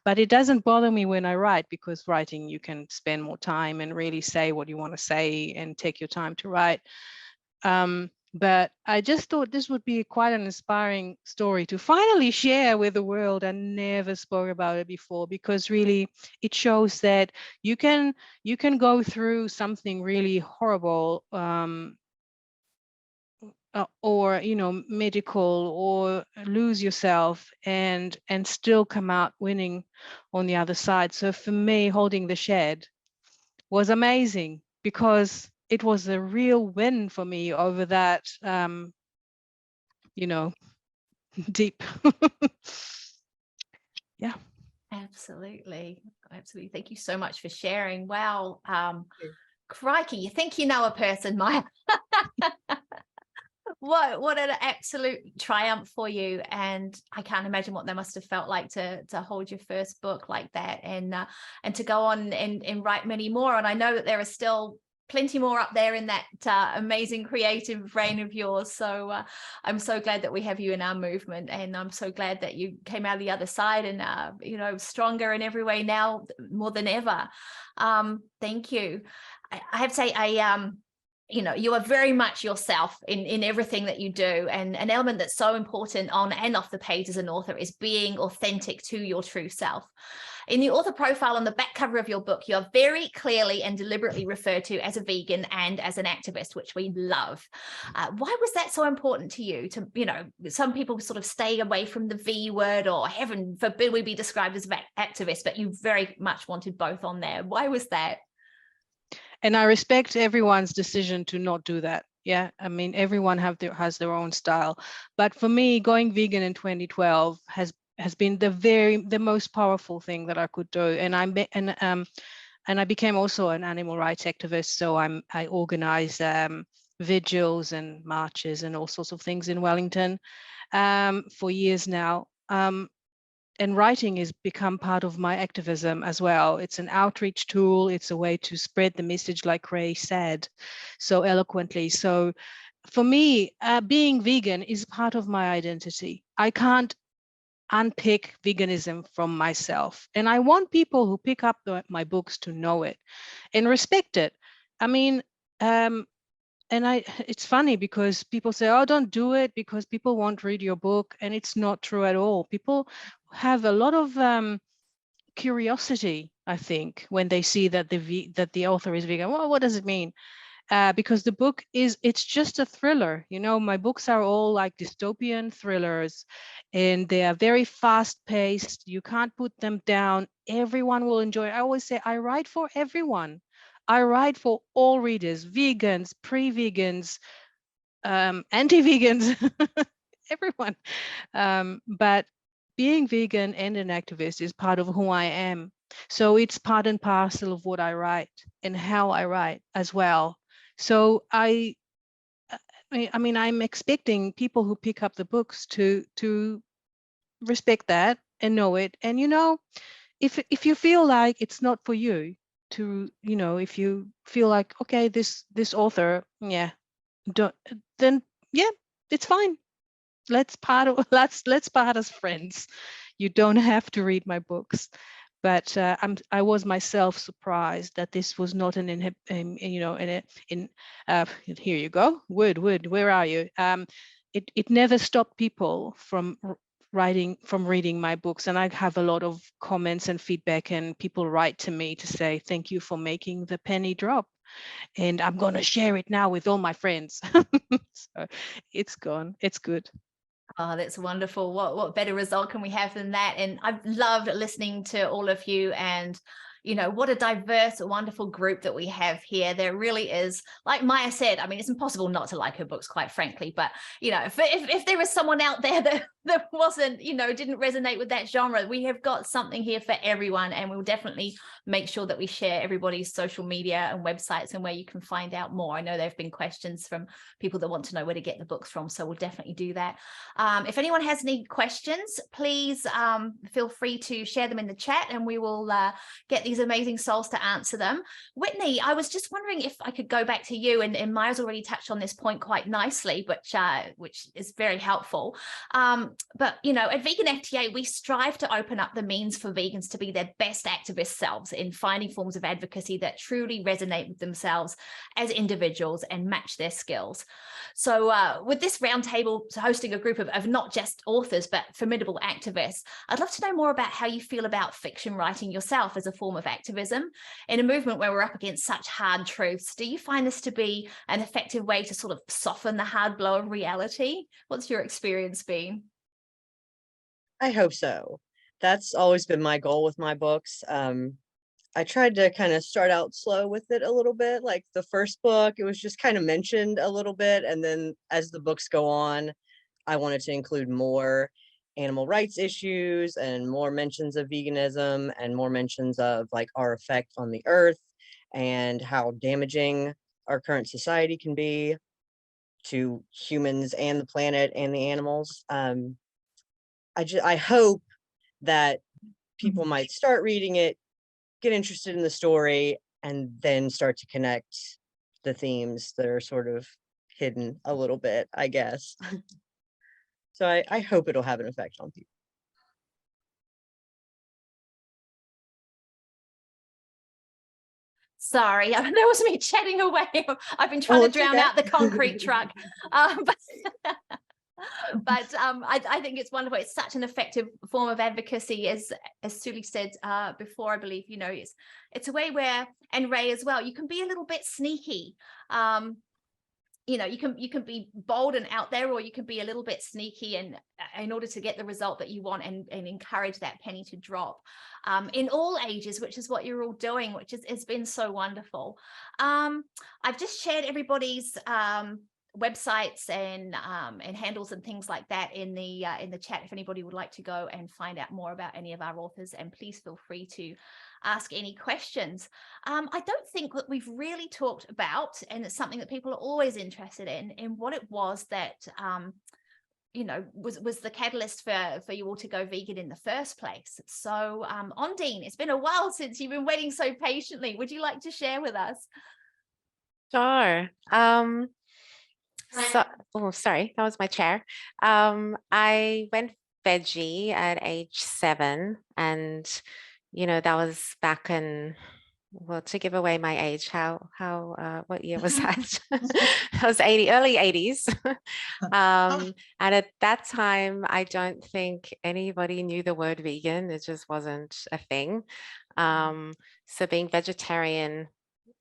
But it doesn't bother me when I write, because writing, you can spend more time and really say what you want to say and take your time to write. But I just thought this would be quite an inspiring story to finally share with the world. I never spoke about it before, because really it shows that you can go through something really horrible, or, you know, medical, or lose yourself and still come out winning on the other side. So for me, holding the shed was amazing, because it was a real win for me over that, you know, deep. Yeah. Absolutely. Absolutely. Thank you so much for sharing. Wow. Crikey, you think you know a person, Maya. What an absolute triumph for you. And I can't imagine what that must have felt like to hold your first book like that, and to go on and write many more. And I know that there are still plenty more up there in that amazing creative brain of yours. So I'm so glad that we have you in our movement, and I'm so glad that you came out the other side and you know, stronger in every way now more than ever. Thank you. I have to say, you know, you are very much yourself in everything that you do. And an element that's so important on and off the page as an author is being authentic to your true self. In the author profile on the back cover of your book, you're very clearly and deliberately referred to as a vegan and as an activist, which we love. Why was that so important to you? To, you know, some people sort of stay away from the V word, or heaven forbid we be described as activists, but you very much wanted both on there. Why was that? And I respect everyone's decision to not do that. Yeah, I mean, everyone has their own style. But for me, going vegan in 2012 has been the most powerful thing that I could do. And I became also an animal rights activist. So I organize vigils and marches and all sorts of things in Wellington for years now. And writing has become part of my activism as well. It's an outreach tool. It's a way to spread the message, like Ray said so eloquently. So for me, being vegan is part of my identity. I can't unpick veganism from myself. And I want people who pick up my books to know it and respect it. I mean, it's funny because people say, oh, don't do it because people won't read your book. And it's not true at all. People have a lot of curiosity, I think, when they see that the author is vegan. Well, what does it mean? Because the book it's just a thriller. You know, my books are all like dystopian thrillers, and they are very fast paced. You can't put them down. Everyone will enjoy. I always say I write for everyone. I write for all readers, vegans, pre-vegans, anti-vegans, everyone. But being vegan and an activist is part of who I am. So it's part and parcel of what I write and how I write as well. So I mean, I'm expecting people who pick up the books to respect that and know it. And, you know, if you feel like it's not for you to, you know, if you feel like, okay, this author, yeah, then yeah, it's fine. Let's part as friends. You don't have to read my books. But I was myself surprised that this was not here you go, Wood, where are you? It never stopped people from reading my books, and I have a lot of comments and feedback, and people write to me to say thank you for making the penny drop, and I'm going to share it now with all my friends. So it's gone. It's good. Oh, that's wonderful. What better result can we have than that? And I've loved listening to all of you, and you know, what a diverse, wonderful group that we have here. There really is, like Maya said, I mean, it's impossible not to like her books, quite frankly, but you know, if there was someone out there that wasn't, you know, didn't resonate with that genre, we have got something here for everyone, and we'll definitely make sure that we share everybody's social media and websites and where you can find out more. I know there have been questions from people that want to know where to get the books from, so we'll definitely do that. If anyone has any questions, please feel free to share them in the chat, and we will get these amazing souls to answer them. Whitney, I was just wondering if I could go back to you, and Maya's already touched on this point quite nicely, but which is very helpful. But you know, at Vegan FTA, we strive to open up the means for vegans to be their best activist selves in finding forms of advocacy that truly resonate with themselves as individuals and match their skills. So with this roundtable hosting a group of not just authors, but formidable activists, I'd love to know more about how you feel about fiction writing yourself as a form of activism in a movement where we're up against such hard truths. Do you find this to be an effective way to sort of soften the hard blow of reality? What's your experience been? I hope so. That's always been my goal with my books. I tried to kind of start out slow with it a little bit. Like the first book, it was just kind of mentioned a little bit. And then as the books go on, I wanted to include more animal rights issues and more mentions of veganism and more mentions of like our effect on the earth and how damaging our current society can be to humans and the planet and the animals. I hope that people might start reading it, get interested in the story, and then start to connect the themes that are sort of hidden a little bit, I guess. So I hope it'll have an effect on people. Sorry, that was me chatting away. I've been trying to drown out the concrete truck. But I think it's wonderful. It's such an effective form of advocacy, as Suli said before, I believe. You know, it's a way where, and Ray as well, you can be a little bit sneaky. You know, you can be bold and out there, or you can be a little bit sneaky, and in order to get the result that you want and encourage that penny to drop in all ages, which is what you're all doing, which has been so wonderful. I've just shared everybody's websites and handles and things like that in the chat if anybody would like to go and find out more about any of our authors, and please feel free to ask any questions. I don't think that we've really talked about, and it's something that people are always interested in what it was that you know was the catalyst for you all to go vegan in the first place. So Ondine, it's been a while since you've been waiting so patiently. Would you like to share with us? Sure. So, oh, sorry, that was my chair. I went veggie at age 7, and that was back in, well, to give away my age, what year was that? That was early 80s. And at that time, I don't think anybody knew the word vegan. It just wasn't a thing. So being vegetarian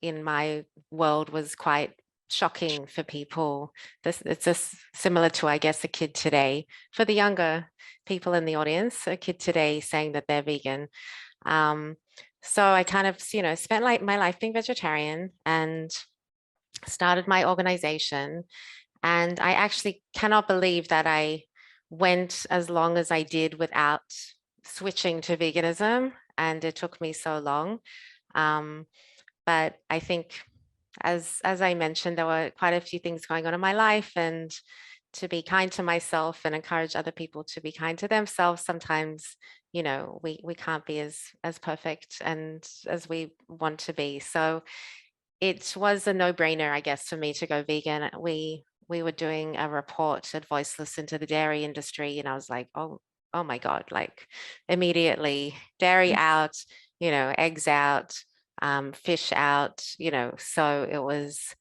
in my world was quite shocking for people. It's just similar to, I guess, a kid today. For the younger people in the audience, a kid today saying that they're vegan. So I kind of, spent my life being vegetarian and started my organization. And I actually cannot believe that I went as long as I did without switching to veganism. And it took me so long. But I think, as I mentioned, there were quite a few things going on in my life, and to be kind to myself and encourage other people to be kind to themselves. Sometimes, we can't be as perfect and as we want to be. So it was a no-brainer, I guess, for me to go vegan. We were doing a report at Voiceless into the dairy industry, and I was like, oh my God, like immediately dairy out, eggs out, fish out, so it was,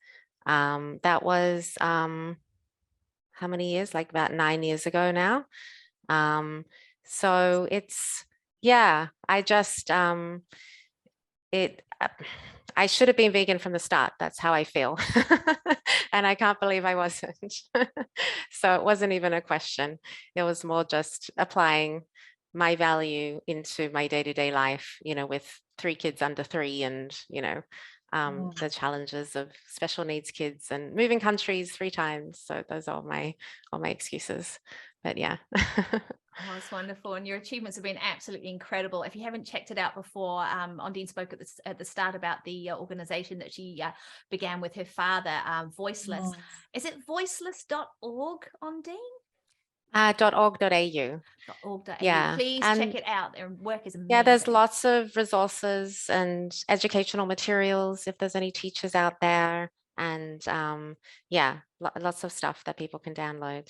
that was, how many years? Like about 9 years ago now. So it's, yeah, I just, I should have been vegan from the start. That's how I feel. And I can't believe I wasn't. So it wasn't even a question. It was more just applying my value into my day-to-day life, with 3 kids under 3, and, the challenges of special needs kids and moving countries 3 times. So those are all my excuses. But yeah. Oh, it's wonderful. And your achievements have been absolutely incredible. If you haven't checked it out before, Ondine spoke at the start about the organization that she began with her father, Voiceless. Is it voiceless.org, Ondine? .org.au. .org.au. Yeah. Please check it out. Their work is amazing. Yeah, there's lots of resources and educational materials if there's any teachers out there. And yeah, lots of stuff that people can download.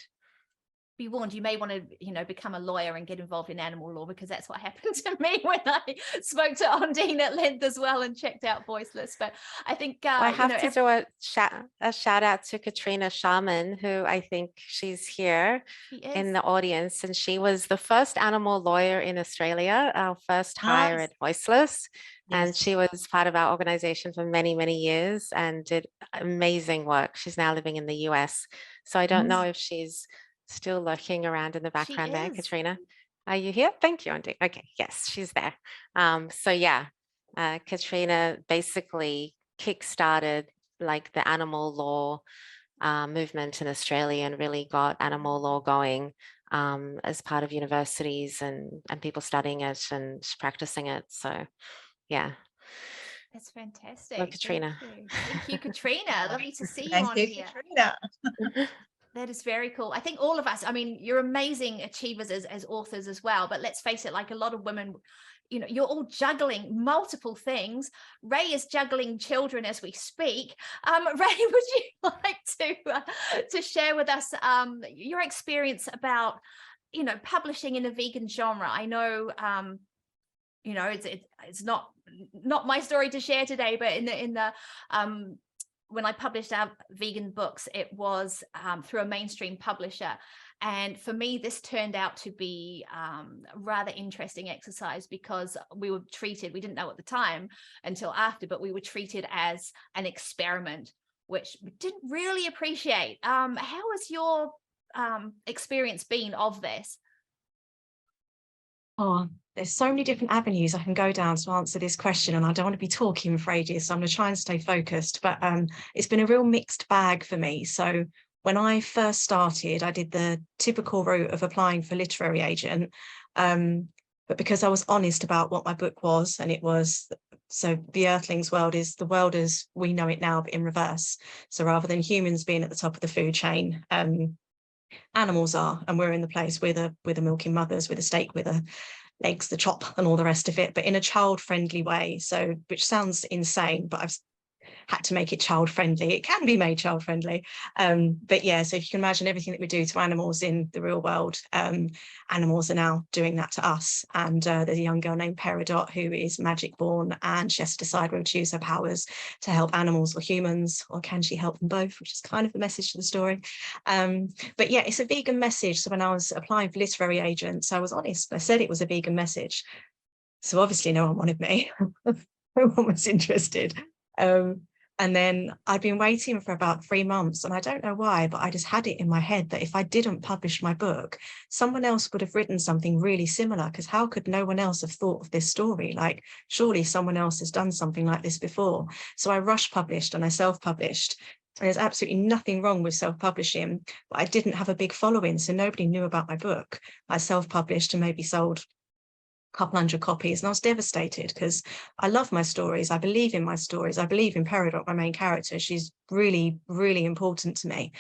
Be warned, you may want to, become a lawyer and get involved in animal law, because that's what happened to me when I spoke to Ondine at length as well and checked out Voiceless. But I think I have to do a shout out to Katrina Sharman, who I think she's here in the audience, and she was the first animal lawyer in Australia, our first hire at Voiceless. And she was part of our organization for many, many years and did amazing work. She's now living in the US. So I don't know if she's still lurking around in the background there. Katrina, are you here? Thank you, Andy. Okay, yes, she's there. So yeah, Katrina basically kickstarted like the animal law movement in Australia and really got animal law going as part of universities and people studying it and practicing it. So yeah. That's fantastic. Hello, Katrina. Thank you, Katrina. Lovely to see you Thank on you, here. Katrina. That is very cool. I think all of us, you're amazing achievers as authors as well, but let's face it, like a lot of women, you're all juggling multiple things. Ray is juggling children as we speak. Ray, would you like to share with us your experience about, publishing in a vegan genre? I know, it's not my story to share today, but in the when I published our vegan books, it was through a mainstream publisher. And for me, this turned out to be a rather interesting exercise, because we were treated, we didn't know at the time until after, but we were treated as an experiment, which we didn't really appreciate. How has your experience been of this? Oh, there's so many different avenues I can go down to answer this question, and I don't want to be talking for ages, so I'm going to try and stay focused. But it's been a real mixed bag for me. So when I first started, I did the typical route of applying for literary agent. But because I was honest about what my book was, and it was, so The Earthlings world is the world as we know it now, but in reverse. So rather than humans being at the top of the food chain, animals are, and we're in the place with the milking mothers, with a steak, with the eggs, the chop, and all the rest of it, but in a child-friendly way. So, which sounds insane, but had to make it child friendly. It can be made child friendly. But yeah, so if you can imagine everything that we do to animals in the real world, animals are now doing that to us. And there's a young girl named Peridot who is magic born, and she has to decide whether to use her powers to help animals or humans, or can she help them both, which is kind of the message to the story. But yeah, it's a vegan message. So when I was applying for literary agents, I was honest. I said it was a vegan message. So obviously no one wanted me. No one was interested. And then I'd been waiting for about 3 months, and I don't know why, but I just had it in my head that if I didn't publish my book, someone else would have written something really similar, because how could no one else have thought of this story? Like, surely someone else has done something like this before. So I rush published and I self-published. And there's absolutely nothing wrong with self-publishing, but I didn't have a big following, so nobody knew about my book. I self-published and maybe sold couple hundred copies, and I was devastated because I love my stories. I believe in my stories. I believe in Peridot, my main character. She's really, really important to me.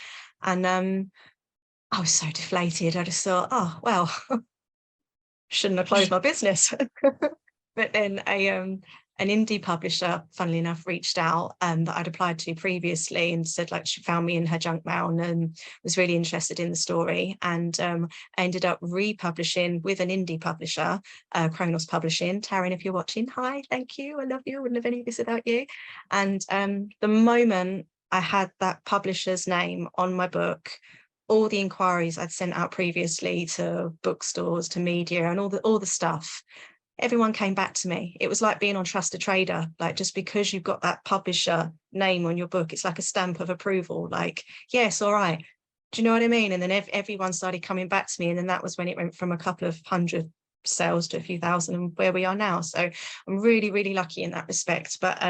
And I was so deflated. I just thought, oh, well, shouldn't have closed my business. But then an indie publisher, funnily enough, reached out that I'd applied to previously, and said like she found me in her junk mail and was really interested in the story, and I ended up republishing with an indie publisher, Kronos Publishing. Taryn, if you're watching, hi, thank you, I love you, I wouldn't have any of this without you. And the moment I had that publisher's name on my book, all the inquiries I'd sent out previously to bookstores, to media, and all the stuff, everyone came back to me. It was like being on Trusted Trader. Like, just because you've got that publisher name on your book, it's like a stamp of approval. Like, yes, all right. Do you know what I mean? And then everyone started coming back to me. And then that was when it went from a couple of hundred sales to a few thousand, and where we are now. So I'm really, really lucky in that respect. But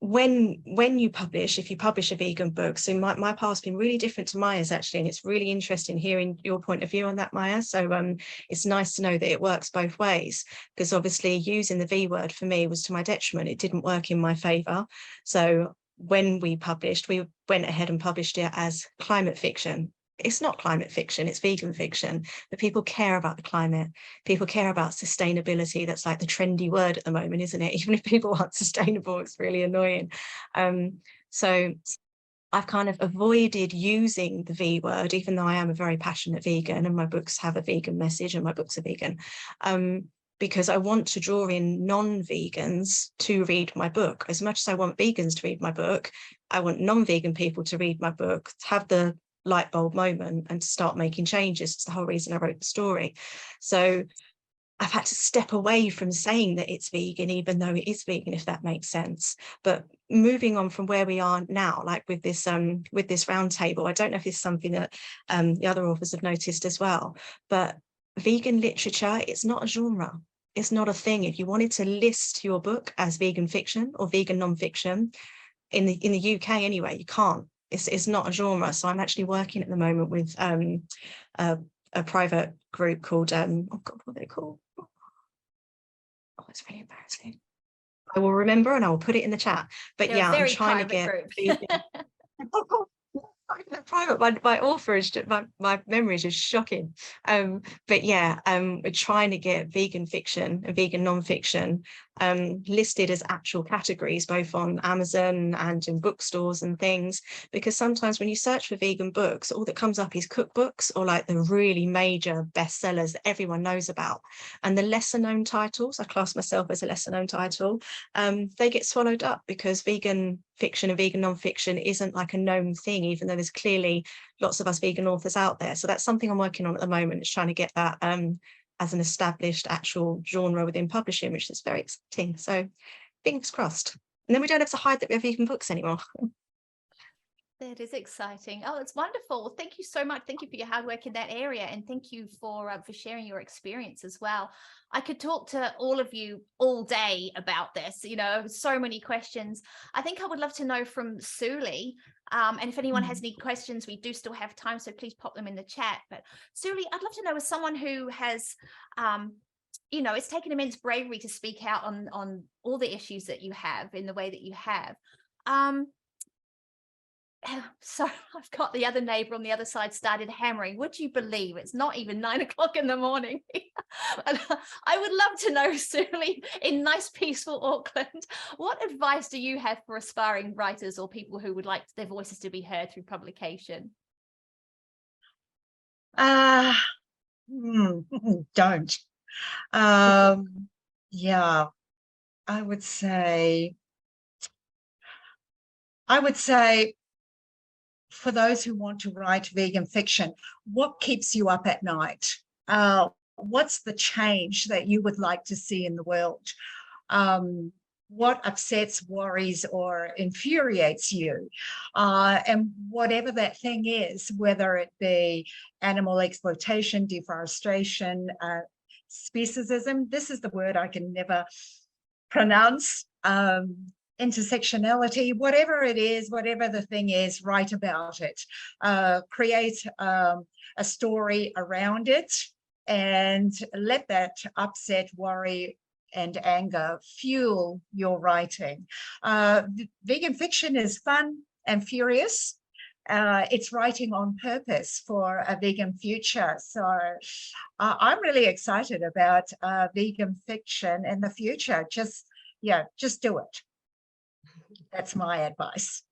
when you publish, if you publish a vegan book, so my path's been really different to Maya's actually, and it's really interesting hearing your point of view on that, Maya. So it's nice to know that it works both ways, because obviously using the V word for me was to my detriment. It didn't work in my favor. So when we published, we went ahead and published it as climate fiction. It's not climate fiction, it's vegan fiction, but people care about the climate. People care about sustainability. That's like the trendy word at the moment, isn't it? Even if people aren't sustainable, it's really annoying. So I've kind of avoided using the V word, even though I am a very passionate vegan and my books have a vegan message and my books are vegan, because I want to draw in non-vegans to read my book. As much as I want vegans to read my book, I want non-vegan people to read my book, to have the light bulb moment and to start making changes. It's the whole reason I wrote the story. So I've had to step away from saying that it's vegan, even though it is vegan, if that makes sense. But moving on from where we are now, like with this roundtable, I don't know if it's something that the other authors have noticed as well, but vegan literature, it's not a genre. It's not a thing. If you wanted to list your book as vegan fiction or vegan non-fiction, in the UK anyway, you can't. It's not a genre. So I'm actually working at the moment with a private group called, oh God, what are they called? Oh, it's really embarrassing. I will remember and I will put it in the chat. But They're yeah, a very I'm trying to get private. My author is just, my memory is just shocking. But yeah, we're trying to get vegan fiction and vegan non-fiction listed as actual categories, both on Amazon and in bookstores and things, because sometimes when you search for vegan books, all that comes up is cookbooks or like the really major bestsellers that everyone knows about, and the lesser known titles, I class myself as a lesser known title, they get swallowed up because vegan fiction and vegan non-fiction isn't like a known thing, even though there's clearly lots of us vegan authors out there. So that's something I'm working on at the moment, is trying to get that as an established actual genre within publishing, which is very exciting. So fingers crossed. And then we don't have to hide that we have vegan books anymore. That is exciting. Oh, it's wonderful. Thank you so much. Thank you for your hard work in that area, and thank you for sharing your experience as well. I could talk to all of you all day about this. You know, so many questions. I think I would love to know from Suli. And if anyone has any questions, we do still have time, so please pop them in the chat. But Suli, I'd love to know, as someone who has, you know, it's taken immense bravery to speak out on all the issues that you have in the way that you have. So I've got the other neighbor on the other side started hammering. Would you believe it's not even 9 o'clock in the morning? And I would love to know, Suli, in nice, peaceful Auckland, what advice do you have for aspiring writers or people who would like their voices to be heard through publication? Don't. Yeah, I would say for those who want to write vegan fiction, what keeps you up at night? What's the change that you would like to see in the world? What upsets, worries, or infuriates you? And whatever that thing is, whether it be animal exploitation, deforestation, speciesism, this is the word I can never pronounce, intersectionality, whatever it is, whatever the thing is, write about it. Create a story around it and let that upset, worry, and anger fuel your writing. Vegan fiction is fun and furious. It's writing on purpose for a vegan future. So I'm really excited about vegan fiction in the future. Just do it. That's my advice.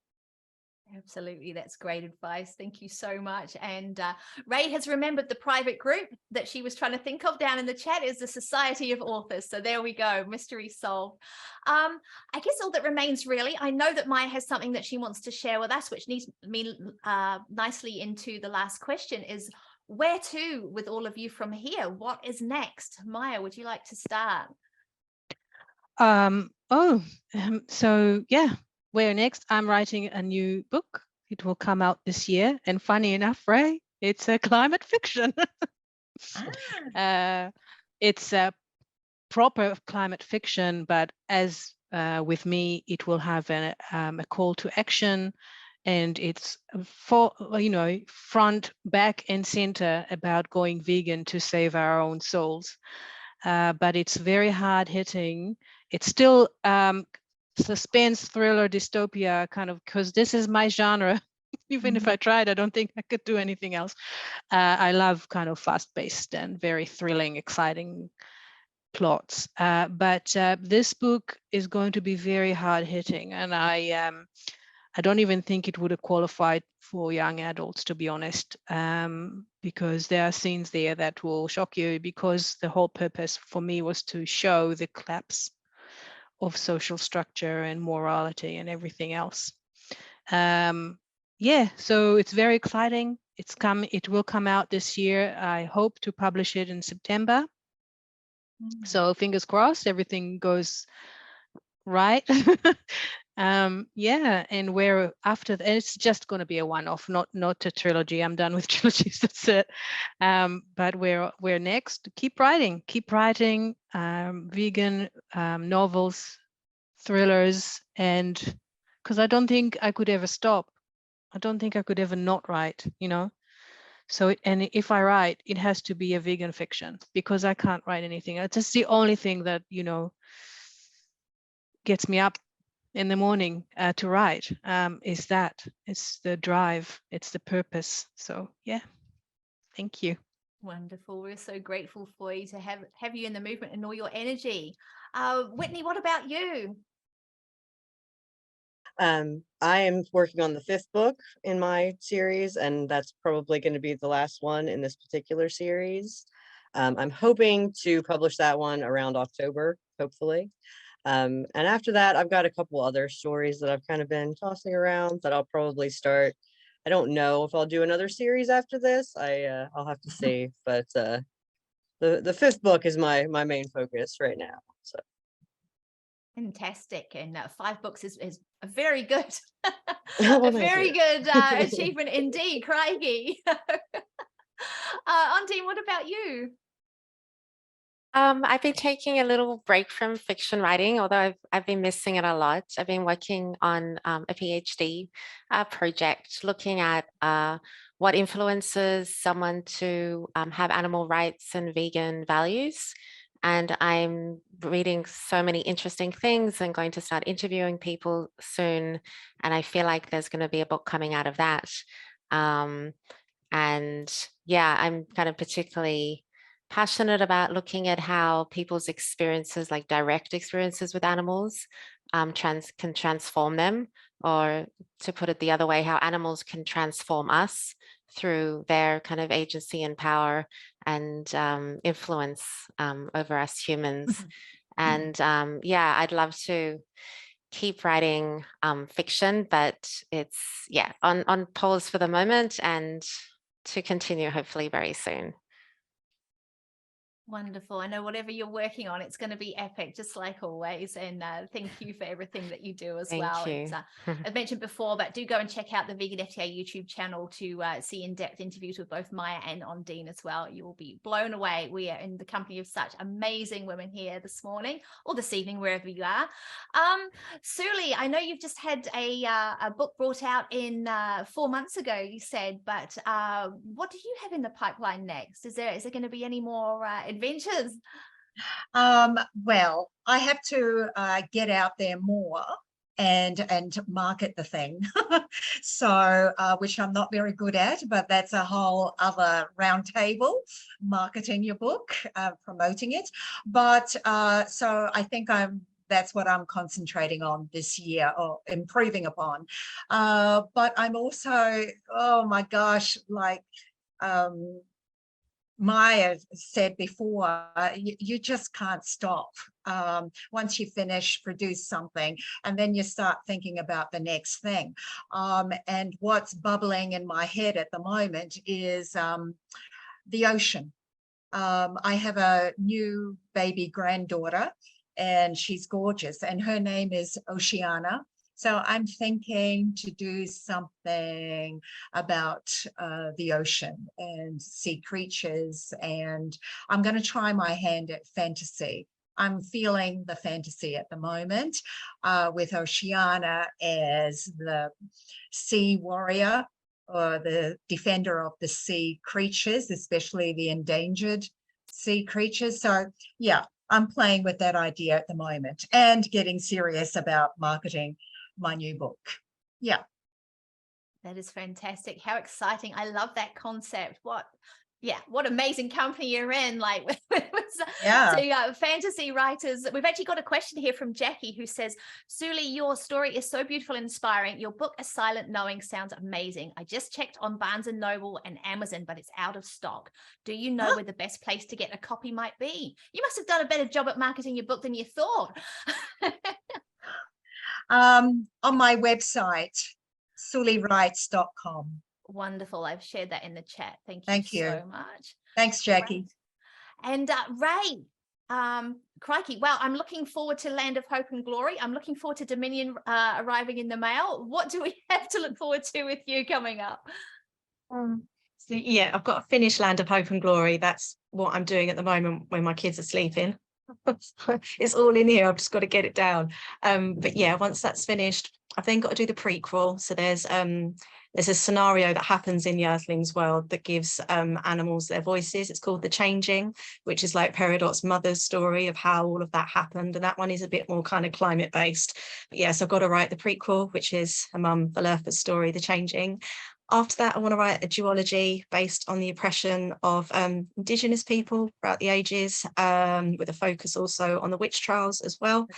Absolutely, that's great advice. Thank you so much. And Ray has remembered the private group that she was trying to think of down in the chat is the Society of Authors. So there we go, mystery solved. I guess all that remains really, I know that Maya has something that she wants to share with us, which needs me nicely into the last question is, where to with all of you from here? What is next? Maya, would you like to start? So yeah, where next? I'm writing a new book. It will come out this year. And funny enough, Ray, it's a climate fiction. It's a proper climate fiction, but as with me, it will have a call to action, and it's for, front, back, and center about going vegan to save our own souls. But it's very hard hitting. It's still suspense, thriller, dystopia kind of, because this is my genre. Even if I tried, I don't think I could do anything else. I love kind of fast-paced and very thrilling, exciting plots. But this book is going to be very hard-hitting, and I don't even think it would have qualified for young adults, to be honest, because there are scenes there that will shock you, because the whole purpose for me was to show the collapse of social structure and morality and everything else. Yeah, so it's very exciting. It will come out this year. I hope to publish it in September. So fingers crossed, everything goes right. Yeah, and where after it's just going to be a one-off, not a trilogy. I'm done with trilogies. That's it. But where next? Keep writing vegan novels, thrillers, and because I don't think I could ever stop. I don't think I could ever not write, So, and if I write, it has to be a vegan fiction, because I can't write anything. It's just the only thing that, gets me up in the morning to write, is that. It's the drive, it's the purpose. So yeah, thank you. Wonderful. We're so grateful for you to have you in the movement and all your energy. Whitney, what about you? I am working on the 5th book in my series, and that's probably going to be the last one in this particular series. I'm hoping to publish that one around October, hopefully. And after that, I've got a couple other stories that I've kind of been tossing around that I'll probably start. I don't know if I'll do another series after this. I'll have to see, but the 5th book is my main focus right now. So Fantastic. And 5 books is a very good, Well, a thank very you. good achievement indeed, crikey. Auntie, what about you? I've been taking a little break from fiction writing, although I've been missing it a lot. I've been working on a PhD project looking at what influences someone to have animal rights and vegan values. and I'm reading so many interesting things and going to start interviewing people soon. And I feel like there's going to be a book coming out of that. And yeah, I'm kind of particularly passionate about looking at how people's experiences, like direct experiences with animals, can transform them, or to put it the other way, how animals can transform us through their kind of agency and power and influence over us humans. And yeah, I'd love to keep writing fiction, but it's on pause for the moment, and to continue hopefully very soon. Wonderful. I know whatever you're working on, it's going to be epic, just like always. And thank you for everything that you do as Thank well. you. I've mentioned before, but do go and check out the Vegan FTA YouTube channel to see in-depth interviews with both Maya and Ondine as well. You will be blown away. We are in the company of such amazing women here this morning or this evening, wherever you are. Suli, I know you've just had a book brought out in 4 months ago, you said, but what do you have in the pipeline next? Is there going to be any more adventures? Well, I have to get out there more and market the thing. So which I'm not very good at, but that's a whole other roundtable, marketing your book, promoting it. But so I think that's what I'm concentrating on this year, or improving upon. But I'm also, oh my gosh, like Maya said before, you just can't stop. Once you finish, produce something, and then you start thinking about the next thing. And what's bubbling in my head at the moment is the ocean. I have a new baby granddaughter, and she's gorgeous, and her name is Oceana. So I'm thinking to do something about the ocean and sea creatures, and I'm going to try my hand at fantasy. I'm feeling the fantasy at the moment with Oceana as the sea warrior, or the defender of the sea creatures, especially the endangered sea creatures. So yeah, I'm playing with that idea at the moment and getting serious about marketing my new book. Yeah. That is fantastic. How exciting. I love that concept. What amazing company you're in. Like, Yeah. So fantasy writers. We've actually got a question here from Jackie, who says, Suli, your story is so beautiful and inspiring. Your book, A Silent Knowing, sounds amazing. I just checked on Barnes & Noble and Amazon, but it's out of stock. Do you know where the best place to get a copy might be? You must have done a better job at marketing your book than you thought. On my website, sulywrites.com. Wonderful. I've shared that in the chat. Thank you so much. Thanks, Jackie. Right. And Ray, crikey, wow, I'm looking forward to Land of Hope and Glory. I'm looking forward to Dominion arriving in the mail. What do we have to look forward to with you coming up? So yeah, I've got to finish Land of Hope and Glory. That's what I'm doing at the moment when my kids are sleeping. It's all in here. I've just got to get it down. But yeah, once that's finished, I've then got to do the prequel. So there's a scenario that happens in the Earthlings world that gives animals their voices. It's called The Changing, which is like Peridot's mother's story of how all of that happened. And that one is a bit more kind of climate based. But yes, I've got to write the prequel, which is a mum Valertha's story, The Changing. After that, I want to write a duology based on the oppression of Indigenous people throughout the ages, with a focus also on the witch trials as well.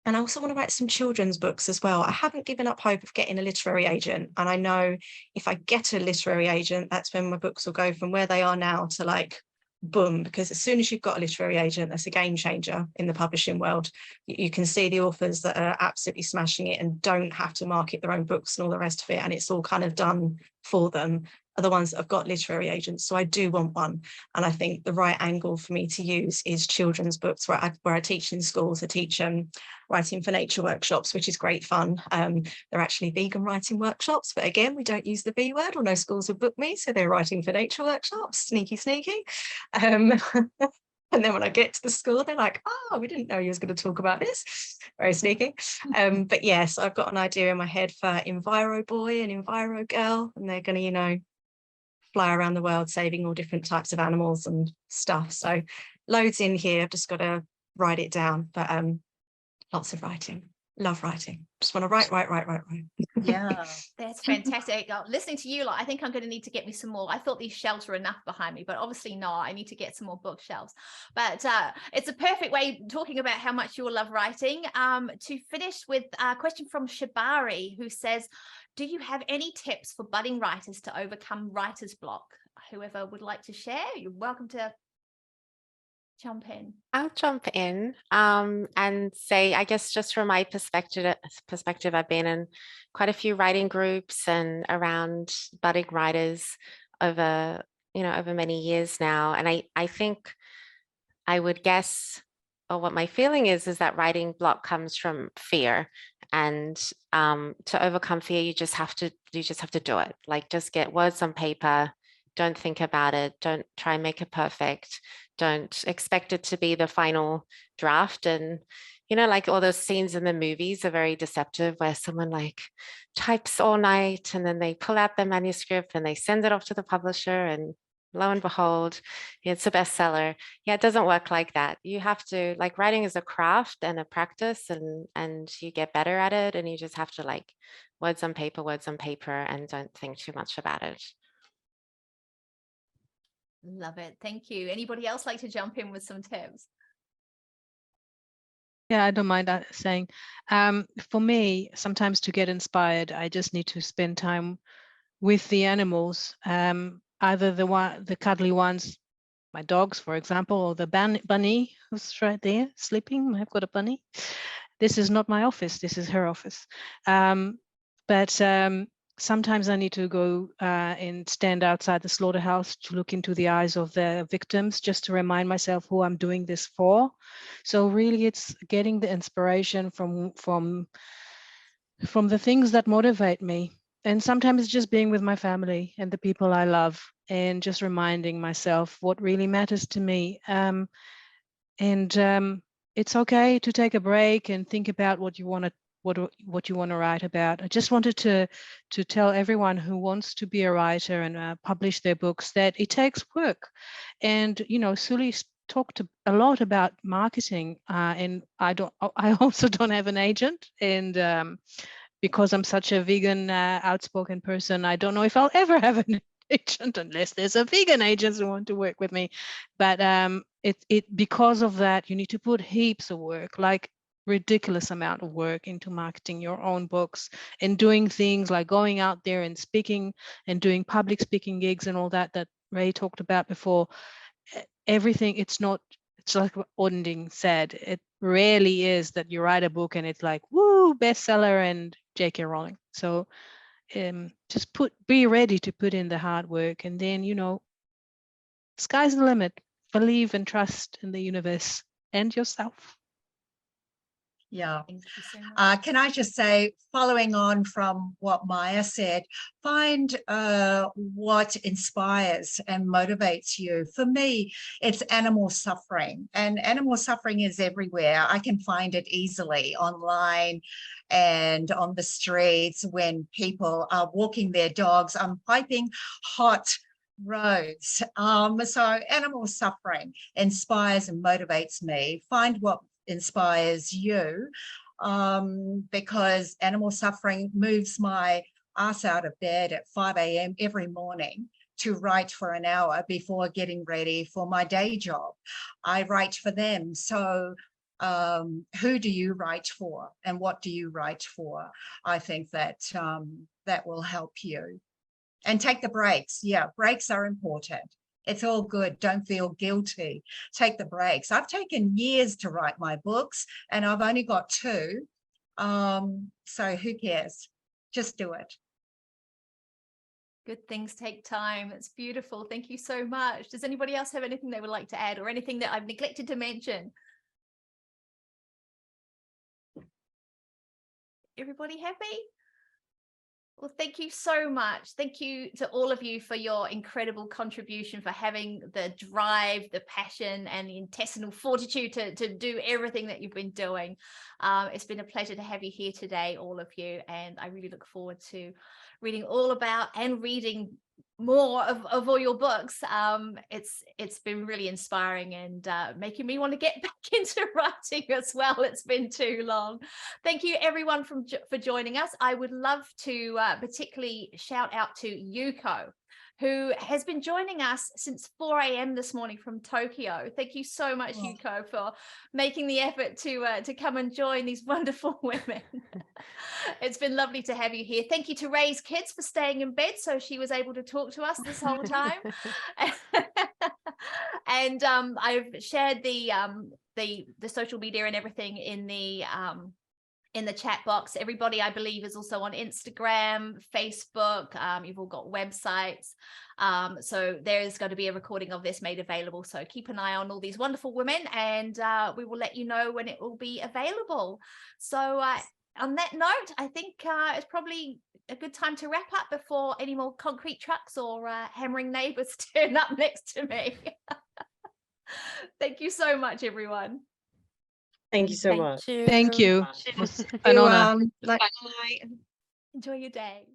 And I also want to write some children's books as well. I haven't given up hope of getting a literary agent. And I know if I get a literary agent, that's when my books will go from where they are now to like boom, because as soon as you've got a literary agent, that's a game changer in the publishing world. You can see the authors that are absolutely smashing it and don't have to market their own books and all the rest of it, and it's all kind of done for them, are the ones that have got literary agents. So I do want one, and I think the right angle for me to use is children's books, where I teach in schools. I teach writing for nature workshops, which is great fun. They're actually vegan writing workshops, but again, we don't use the V word, or no schools have booked me, so they're writing for nature workshops. Sneaky. And then when I get to the school, they're like, oh, we didn't know you was going to talk about this. Very sneaky. But yes, I've got an idea in my head for Enviro Boy and Enviro Girl, and they're going to, fly around the world saving all different types of animals and stuff. So loads in here. I've just got to write it down, but lots of writing. Love writing. Just want to write. Yeah. That's fantastic. Listening to you, I think I'm going to need to get me some more. I thought these shelves were enough behind me, but obviously not. I need to get some more bookshelves. But it's a perfect way talking about how much you love writing. To finish with a question from Shibari, who says, do you have any tips for budding writers to overcome writer's block? Whoever would like to share, you're welcome to jump in. I'll jump in and say, I guess just from my perspective, I've been in quite a few writing groups and around budding writers over many years now. And I think I would guess, or what my feeling is that writing block comes from fear. And to overcome fear, you just have to do it. Like, just get words on paper. Don't think about it. Don't try and make it perfect. Don't expect it to be the final draft. And, like all those scenes in the movies are very deceptive, where someone like types all night and then they pull out the manuscript and they send it off to the publisher, and lo and behold, it's a bestseller. Yeah, it doesn't work like that. You have to, like, writing is a craft and a practice, and you get better at it, and you just have to, like, words on paper, and don't think too much about it. Love it. Thank you. Anybody else like to jump in with some tips? Yeah, I don't mind saying. For me, sometimes to get inspired, I just need to spend time with the animals, either the cuddly ones, my dogs, for example, or the bunny who's right there sleeping. I've got a bunny. This is not my office. This is her office. But sometimes I need to go and stand outside the slaughterhouse to look into the eyes of the victims, just to remind myself who I'm doing this for. So really, it's getting the inspiration from the things that motivate me. And sometimes it's just being with my family and the people I love, and just reminding myself what really matters to me. It's okay to take a break and think about what you want to write about. I just wanted to tell everyone who wants to be a writer and publish their books that it takes work. And Sully talked a lot about marketing, and I also don't have an agent, and because I'm such a vegan, outspoken person, I don't know if I'll ever have an agent unless there's a vegan agent who want to work with me. But because of that, you need to put heaps of work, like ridiculous amount of work, into marketing your own books and doing things like going out there and speaking and doing public speaking gigs and all that Ray talked about before. Everything, it's like what Odin said, it rarely is that you write a book and it's like, woo, bestseller and J.K. Rowling. So just be ready to put in the hard work, and then sky's the limit. Believe and trust in the universe and yourself. Yeah. Thank you so much. Can I just say, following on from what Maya said, find what inspires and motivates you. For me, it's animal suffering, and animal suffering is everywhere. I can find it easily online and on the streets when people are walking their dogs on piping hot roads. So animal suffering inspires and motivates me. Find what inspires you, because animal suffering moves my ass out of bed at 5 a.m. every morning to write for an hour before getting ready for my day job. I write for them. So who do you write for, and what do you write for? I think that that will help you. And take the breaks. Yeah, breaks are important. It's all good. Don't feel guilty. Take the breaks. I've taken years to write my books, and I've only got 2. So who cares? Just do it. Good things take time. It's beautiful. Thank you so much. Does anybody else have anything they would like to add, or anything that I've neglected to mention? Everybody happy? Well, thank you so much. Thank you to all of you for your incredible contribution, for having the drive, the passion, and the intestinal fortitude to do everything that you've been doing. It's been a pleasure to have you here today, all of you, and I really look forward to reading all about and reading more of all your books. It's been really inspiring and making me want to get back into writing as well. It's been too long. Thank you everyone for joining us. I would love to particularly shout out to Yuko, who has been joining us since 4 a.m. this morning from Tokyo. Thank you so much, Yuko, for making the effort to come and join these wonderful women. It's been lovely to have you here. Thank you to Ray's kids for staying in bed so she was able to talk to us this whole time. And I've shared the social media and everything in the chat box. Everybody, I believe, is also on Instagram, Facebook. You've all got websites. So there is going to be a recording of this made available. So keep an eye on all these wonderful women, and we will let you know when it will be available. So on that note, I think it's probably a good time to wrap up before any more concrete trucks or hammering neighbors turn up next to me. Thank you so much, everyone. Thank you so much. Thank you. It was an honor. Bye. Enjoy your day.